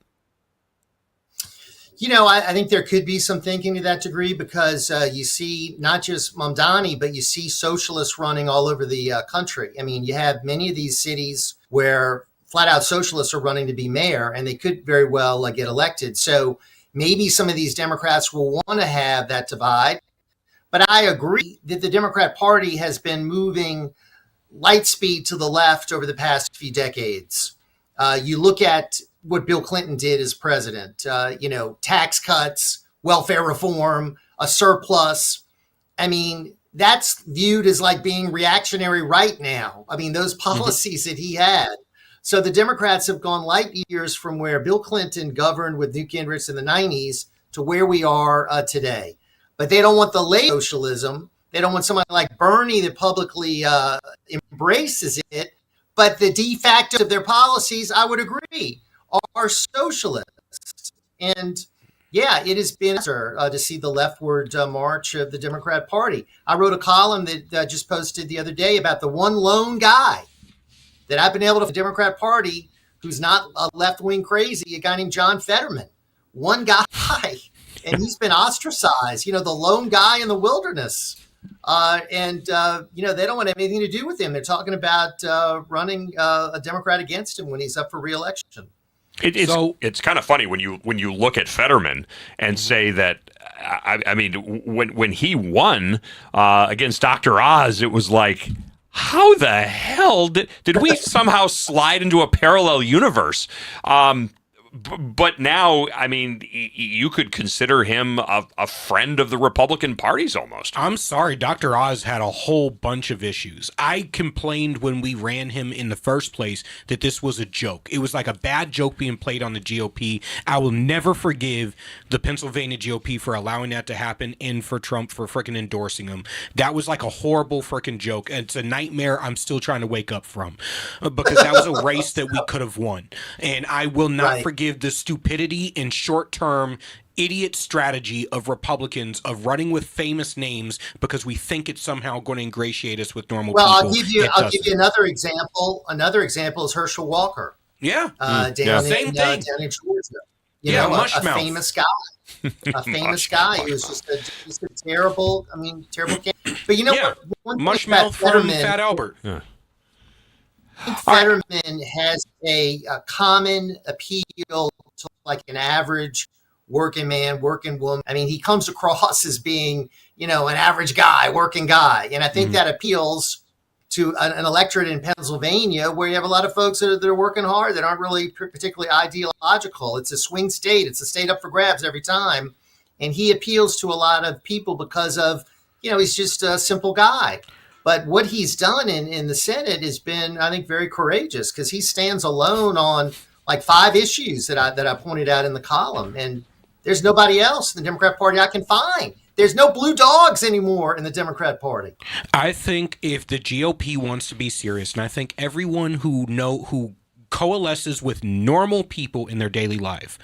Speaker 12: I think there could be some thinking to that degree, because you see not just Mamdani, but you see socialists running all over the country. I mean, you have many of these cities where flat out socialists are running to be mayor, and they could very well get elected. So maybe some of these Democrats will want to have that divide. But I agree that the Democrat Party has been moving light speed to the left over the past few decades. You look at what Bill Clinton did as president, tax cuts, welfare reform, a surplus. I mean, that's viewed as like being reactionary right now. I mean, those policies that he had. So the Democrats have gone light years from where Bill Clinton governed with Newt Gingrich in the 90s to where we are today. But they don't want the late socialism. They don't want somebody like Bernie that publicly embraces it. But the de facto of their policies, I would agree, are socialists. And yeah, it has been to see the leftward march of the Democrat Party. I wrote a column that just posted the other day about the one lone guy that I've been able to, the Democrat Party, who's not a left-wing crazy, a guy named John Fetterman. One guy, and he's been ostracized, the lone guy in the wilderness. They don't want anything to do with him. They're talking about running a Democrat against him when he's up for re-election.
Speaker 2: It's kind of funny when you look at Fetterman and say that. I mean, when he won against Dr. Oz, it was like, how the hell did we somehow slide into a parallel universe? But now, I mean, you could consider him a friend of the Republican parties almost.
Speaker 3: I'm sorry, Dr. Oz had a whole bunch of issues. I complained when we ran him in the first place that this was a joke. It was like a bad joke being played on the GOP. I will never forgive the Pennsylvania GOP for allowing that to happen and for Trump for freaking endorsing him. That was like a horrible freaking joke. It's a nightmare I'm still trying to wake up from because that was a race that we could have won. And I will not forgive the stupidity and short-term idiot strategy of Republicans of running with famous names because we think it's somehow going to ingratiate us with normal people.
Speaker 12: I'll give you another example. Another example is Herschel Walker.
Speaker 3: Yeah.
Speaker 12: Down
Speaker 3: Same
Speaker 12: in
Speaker 3: thing.
Speaker 12: Down in Georgia. You
Speaker 3: Yeah,
Speaker 12: know, a
Speaker 3: Mushmouth.
Speaker 12: famous guy. A famous guy who was just a terrible, terrible game. But you know what? One thing about
Speaker 3: Mushmouth from
Speaker 12: Fetterman,
Speaker 3: Fat Albert.
Speaker 2: Yeah.
Speaker 12: I think Fetterman has a common appeal to like an average working man, working woman. I mean, he comes across as being, an average guy, working guy. And I think that appeals to an electorate in Pennsylvania where you have a lot of folks that are working hard that aren't really particularly ideological. It's a swing state. It's a state up for grabs every time. And he appeals to a lot of people because of, he's just a simple guy. But what he's done in the Senate has been, I think, very courageous because he stands alone on like 5 issues that I pointed out in the column. And there's nobody else in the Democrat Party I can find. There's no blue dogs anymore in the Democrat Party.
Speaker 3: I think if the GOP wants to be serious, and I think everyone who coalesces with normal people in their daily life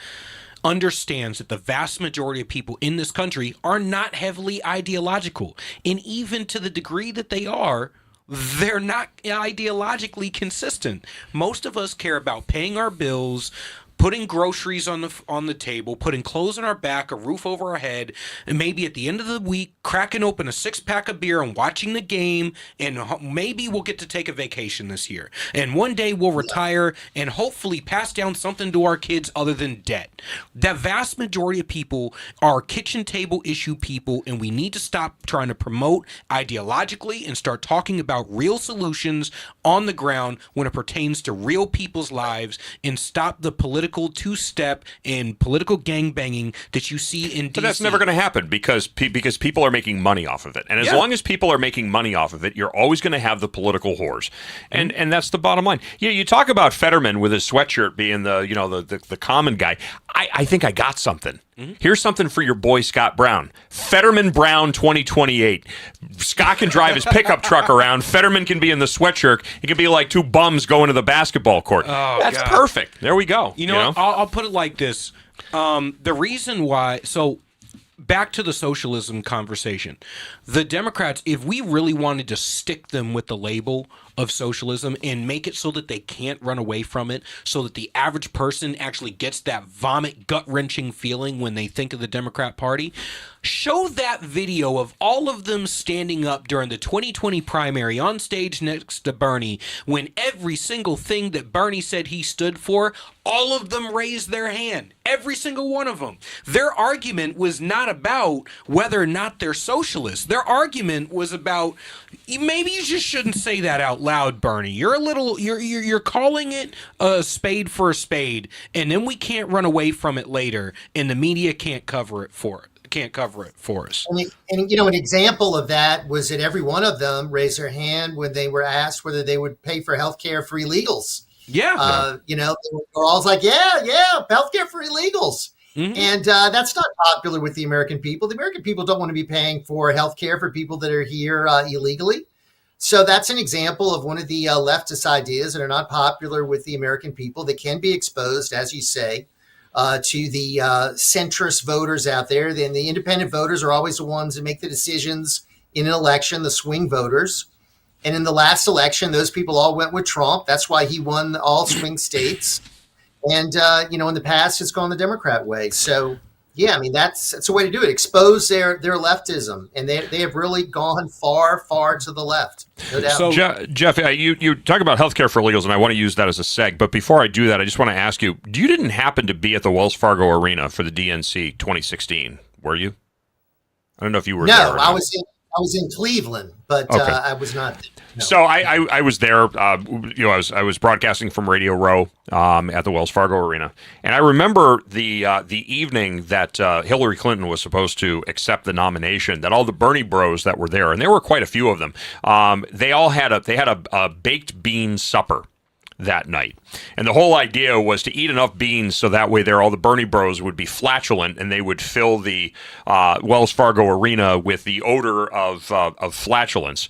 Speaker 3: understands that the vast majority of people in this country are not heavily ideological. And even to the degree that they are, they're not ideologically consistent. Most of us care about paying our bills, putting groceries on the table, putting clothes on our back, a roof over our head, and maybe at the end of the week, cracking open a 6-pack of beer and watching the game, and maybe we'll get to take a vacation this year. And one day we'll retire and hopefully pass down something to our kids other than debt. The vast majority of people are kitchen table issue people, and we need to stop trying to promote ideologically and start talking about real solutions on the ground when it pertains to real people's lives, and stop the political two-step and political gangbanging that you see in DC.
Speaker 2: But that's never going to happen because people are making money off of it. And as long as people are making money off of it, you're always going to have the political whores. And that's the bottom line. You talk about Fetterman with his sweatshirt being the common guy. I think I got something. Here's something for your boy Scott Brown. Fetterman Brown 2028. Scott can drive his pickup truck around. Fetterman can be in the sweatshirt. He can be like 2 bums going to the basketball court. That's perfect. There we go.
Speaker 3: You know? I'll put it like this. The reason why... So, back to the socialism conversation. The Democrats, if we really wanted to stick them with the label of socialism and make it so that they can't run away from it, so that the average person actually gets that vomit, gut-wrenching feeling when they think of the Democrat Party, show that video of all of them standing up during the 2020 primary on stage next to Bernie when every single thing that Bernie said he stood for, all of them raised their hand. Every single one of them. Their argument was not about whether or not they're socialists. Their argument was about, maybe you just shouldn't say that out loud, Bernie. You're calling it a spade for a spade, and then we can't run away from it later, and the media can't cover it for us.
Speaker 12: And an example of that was that every one of them raised their hand when they were asked whether they would pay for health care for illegals.
Speaker 3: Yeah.
Speaker 12: They were all like, yeah, healthcare for illegals. Mm-hmm. And that's not popular with the American people. The American people don't want to be paying for healthcare for people that are here illegally. So that's an example of one of the leftist ideas that are not popular with the American people that can be exposed, as you say, to the centrist voters out there. Then the independent voters are always the ones that make the decisions in an election, the swing voters. And in the last election, those people all went with Trump. That's why he won all swing states. And, in the past, it's gone the Democrat way. So, yeah, I mean, that's a way to do it. Expose their leftism. And they have really gone far, far to the left. No doubt.
Speaker 2: So, Jeff, you talk about healthcare for illegals, and I want to use that as a seg. But before I do that, I just want to ask you, you didn't happen to be at the Wells Fargo Arena for the DNC 2016, were you? I don't know if you were there.
Speaker 12: No, I was in Cleveland, but
Speaker 2: Okay.
Speaker 12: I was not. No.
Speaker 2: So I was there. I was broadcasting from Radio Row at the Wells Fargo Arena, and I remember the evening that Hillary Clinton was supposed to accept the nomination. That all the Bernie Bros that were there, and there were quite a few of them. They all had a baked bean supper that night. And the whole idea was to eat enough beans so that way all the Bernie Bros would be flatulent and they would fill the Wells Fargo Arena with the odor of flatulence.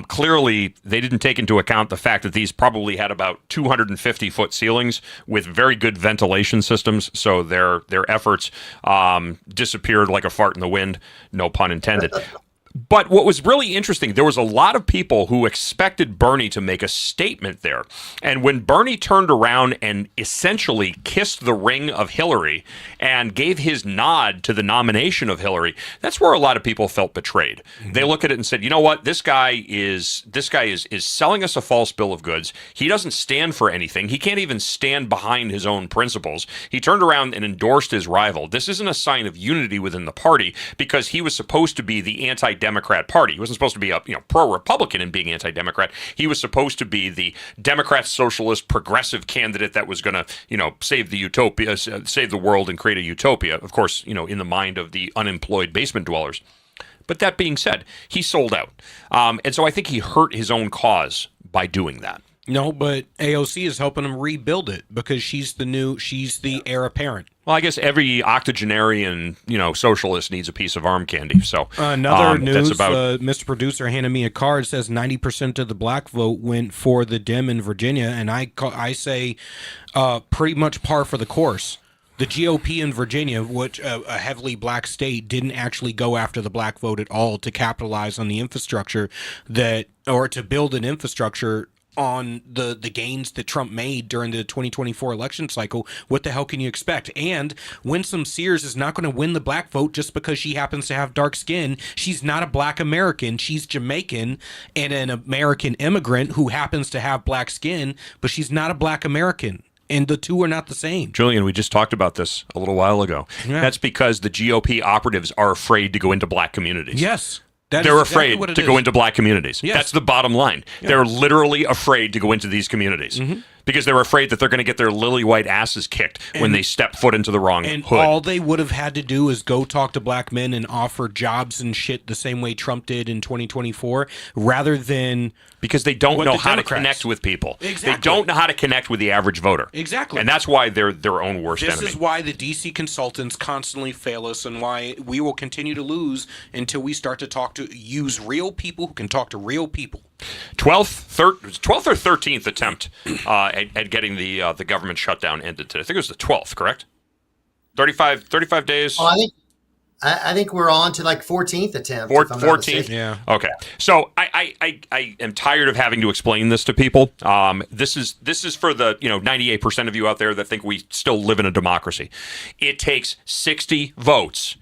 Speaker 2: Clearly, they didn't take into account the fact that these probably had about 250-foot ceilings with very good ventilation systems, so their efforts disappeared like a fart in the wind, no pun intended. But what was really interesting, there was a lot of people who expected Bernie to make a statement there. And when Bernie turned around and essentially kissed the ring of Hillary and gave his nod to the nomination of Hillary, that's where a lot of people felt betrayed. Mm-hmm. They look at it and said, you know what, this guy is selling us a false bill of goods. He doesn't stand for anything. He can't even stand behind his own principles. He turned around and endorsed his rival. This isn't a sign of unity within the party because he was supposed to be the anti-Democrat party. He wasn't supposed to be a pro-Republican in being anti-Democrat. He was supposed to be the Democrat, socialist, progressive candidate that was going to save the utopia, save the world, and create a utopia. Of course, in the mind of the unemployed basement dwellers. But that being said, he sold out, and so I think he hurt his own cause by doing that.
Speaker 3: No, but AOC is helping him rebuild it because she's the heir apparent.
Speaker 2: Well, I guess every octogenarian, socialist needs a piece of arm candy. So
Speaker 3: another news,
Speaker 2: that's about...
Speaker 3: Mr. Producer handed me a card. Says 90% of the black vote went for the Dem in Virginia, and I say pretty much par for the course. The GOP in Virginia, which a heavily black state, didn't actually go after the black vote at all to capitalize on the infrastructure or to build an infrastructure on the gains that Trump made during the 2024 election cycle. What the hell can you expect? And Winsome Sears is not going to win the black vote just because she happens to have dark skin. She's not a black American. She's Jamaican and an American immigrant who happens to have black skin, but she's not a black American. And the two are not the same.
Speaker 2: Julian, we just talked about this a little while ago. Yeah. That's because the GOP operatives are afraid to go into black communities.
Speaker 3: Yes.
Speaker 2: They're afraid to go into black communities.
Speaker 3: Yes.
Speaker 2: That's the bottom line. Yeah. They're literally afraid to go into these communities because they're afraid that they're going to get their lily white asses kicked when they step foot into the wrong hood.
Speaker 3: All they would have had to do is go talk to black men and offer jobs and shit the same way Trump did in 2024, rather than...
Speaker 2: Because they don't know how to connect with people.
Speaker 3: Exactly.
Speaker 2: They don't know how to connect with the average voter.
Speaker 3: Exactly.
Speaker 2: And that's why they're their own worst enemy.
Speaker 3: This is why the DC consultants constantly fail us and why we will continue to lose until we start to use real people who can talk to real people.
Speaker 2: 12th or 13th attempt at getting the government shutdown ended today. I think it was the 12th, correct? 35 days.
Speaker 12: Well, I think we're on to like 14th attempt.
Speaker 2: 14th?
Speaker 3: Yeah.
Speaker 2: Okay. So I am tired of having to explain this to people. This is for the 98% of you out there that think we still live in a democracy. It takes 60 votes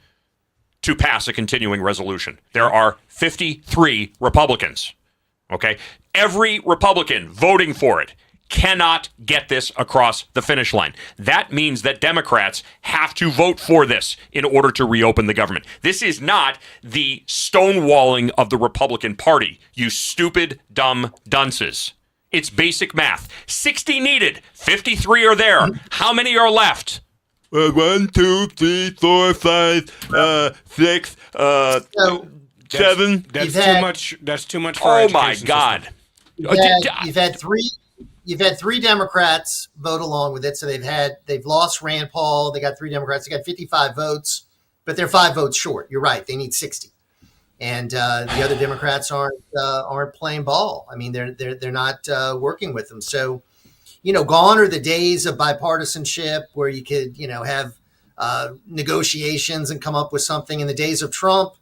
Speaker 2: to pass a continuing resolution. There are 53 Republicans. Okay? Every Republican voting for it cannot get this across the finish line. That means that Democrats have to vote for this in order to reopen the government. This is not the stonewalling of the Republican Party, you stupid, dumb dunces. It's basic math. 60 needed, 53 are there. How many are left? 1, 2, 3, 4, 5, 6, 7.
Speaker 3: That's too much. That's too much for
Speaker 2: Oh my God!
Speaker 12: You've had three Democrats vote along with it, so they've lost Rand Paul. They got 3 Democrats. They got 55 votes, but they're 5 votes short. You're right; they need 60, and the other Democrats aren't playing ball. I mean, they're not working with them. So, gone are the days of bipartisanship where you could have negotiations and come up with something. In the days of Trump,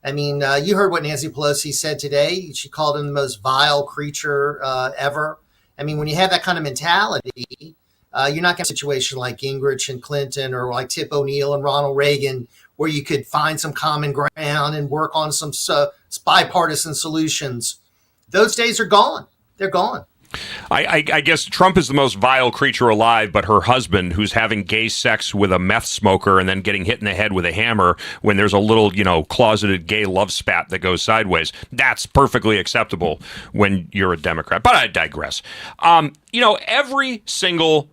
Speaker 12: I mean, you heard what Nancy Pelosi said today. She called him the most vile creature ever. I mean, when you have that kind of mentality, you're not going to have a situation like Gingrich and Clinton or like Tip O'Neill and Ronald Reagan, where you could find some common ground and work on some bipartisan solutions. Those days are gone. They're gone.
Speaker 2: I guess Trump is the most vile creature alive, but her husband, who's having gay sex with a meth smoker and then getting hit in the head with a hammer when there's a little, closeted gay love spat that goes sideways, that's perfectly acceptable when you're a Democrat. But I digress. Every single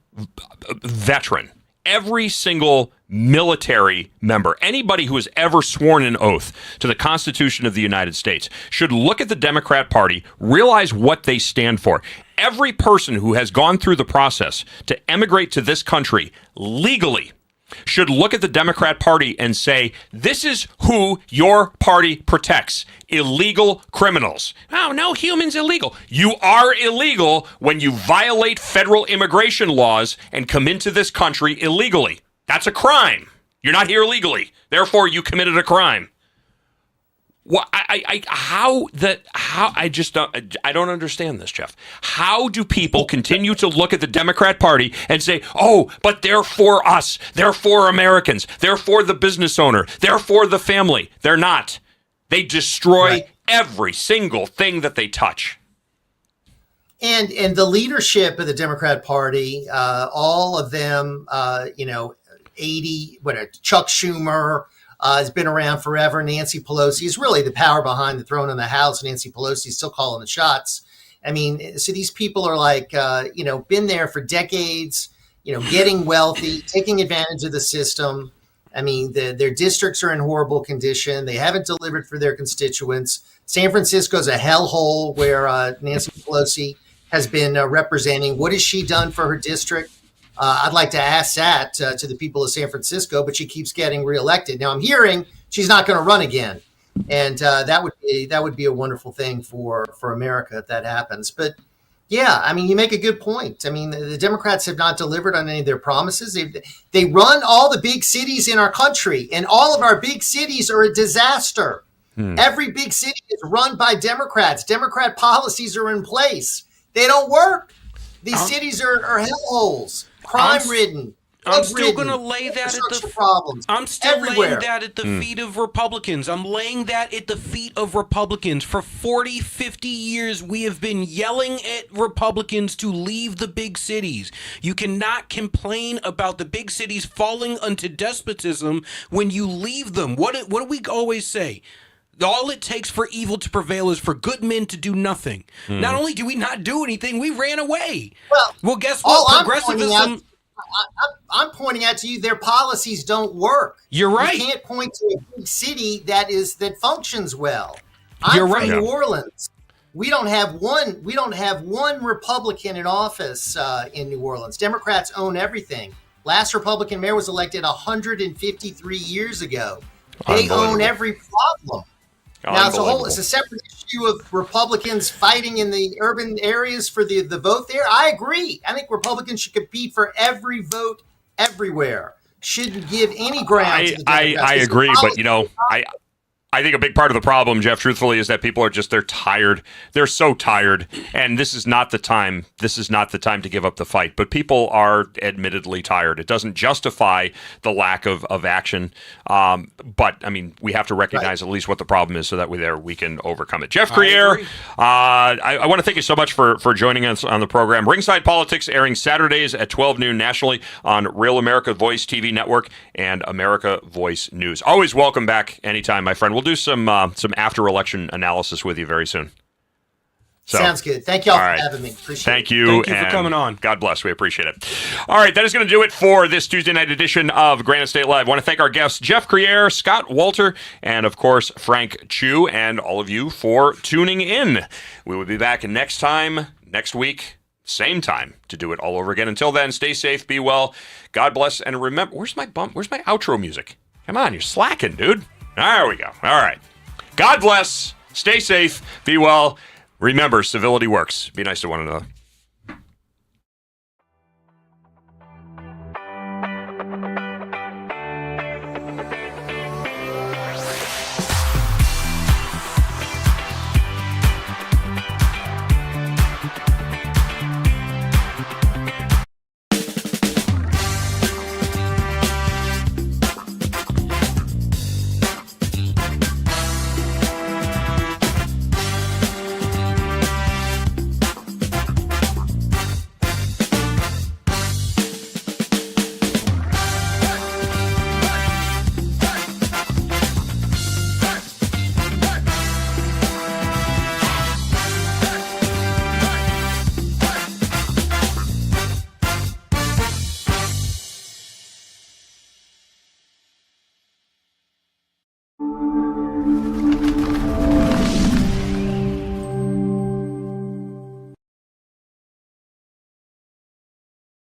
Speaker 2: veteran, every single military member, anybody who has ever sworn an oath to the Constitution of the United States should look at the Democrat Party, realize what they stand for. Every person who has gone through the process to emigrate to this country legally should look at the Democrat Party and say, this is who your party protects. Illegal criminals. Oh, no, humans illegal. You are illegal when you violate federal immigration laws and come into this country illegally. That's a crime. You're not here legally. Therefore, you committed a crime. Well, I don't understand this, Jeff. How do people continue to look at the Democrat Party and say, oh, but they're for us. They're for Americans. They're for the business owner. They're for the family. They're not. They destroy every single thing that they touch.
Speaker 12: And the leadership of the Democrat Party, all of them, Chuck Schumer, has been around forever. Nancy Pelosi is really the power behind the throne in the House. Nancy Pelosi is still calling the shots. I mean, so these people are like, been there for decades, getting wealthy, taking advantage of the system. I mean, their districts are in horrible condition. They haven't delivered for their constituents. San Francisco's a hellhole where Nancy Pelosi has been representing. What has she done for her district? I'd like to ask that to the people of San Francisco, but she keeps getting reelected. Now I'm hearing she's not going to run again, and that would be a wonderful thing for America if that happens. But yeah, I mean, you make a good point. I mean, the Democrats have not delivered on any of their promises. They run all the big cities in our country, and all of our big cities are a disaster. Every big city is run by Democrats. Democrat policies are in place. They don't work. These cities are hellholes. Crime-ridden.
Speaker 3: I'm still going to lay that at the
Speaker 12: problems.
Speaker 3: I'm still
Speaker 12: everywhere.
Speaker 3: laying that at the feet of Republicans. I'm laying that at the feet of Republicans. For 40, 50 years, we have been yelling at Republicans to leave the big cities. You cannot complain about the big cities falling into despotism when you leave them. What do we always say? All it takes for evil to prevail is for good men to do nothing. Not only do we not do anything, we ran away. Well, guess what? Progressivism.
Speaker 12: I'm pointing out to you, their policies don't work.
Speaker 3: You're right.
Speaker 12: You can't point to a big city that functions well.
Speaker 3: You're
Speaker 12: I'm
Speaker 3: right.
Speaker 12: from New Orleans. We don't have one Republican in office in New Orleans. Democrats own everything. Last Republican mayor was elected 153 years ago. They own every problem. Now it's a separate issue of Republicans fighting in the urban areas for the vote there. I agree. I think Republicans should compete for every vote everywhere. Shouldn't give any ground to the Democrats.
Speaker 2: I agree, but I think a big part of the problem, Jeff, truthfully, is that people are they're tired. They're so tired. And this is not the time. This is not the time to give up the fight. But people are admittedly tired. It doesn't justify the lack of action. But, I mean, we have to recognize at least what the problem is so that we can overcome it. Jeff Crier, I want to thank you so much for joining us on the program. Ringside Politics airing Saturdays at 12 noon nationally on Real America Voice TV Network and America Voice News. Always welcome back anytime, my friend. We'll do some after-election analysis with you very soon. So,
Speaker 12: sounds good. Thank y'all for having me. Appreciate
Speaker 2: Thank
Speaker 12: it.
Speaker 2: you.
Speaker 3: Thank you for coming on.
Speaker 2: God bless. We appreciate it. All right, that is going to do it for this Tuesday night edition of Granite State Live. I want to thank our guests, Jeff Crier, Scott Walter, and, of course, Frank Chu, and all of you for tuning in. We will be back next week, same time, to do it all over again. Until then, stay safe, be well, God bless, and remember, where's my outro music? Come on, you're slacking, dude. There we go. All right. God bless. Stay safe. Be well. Remember, civility works. Be nice to one another.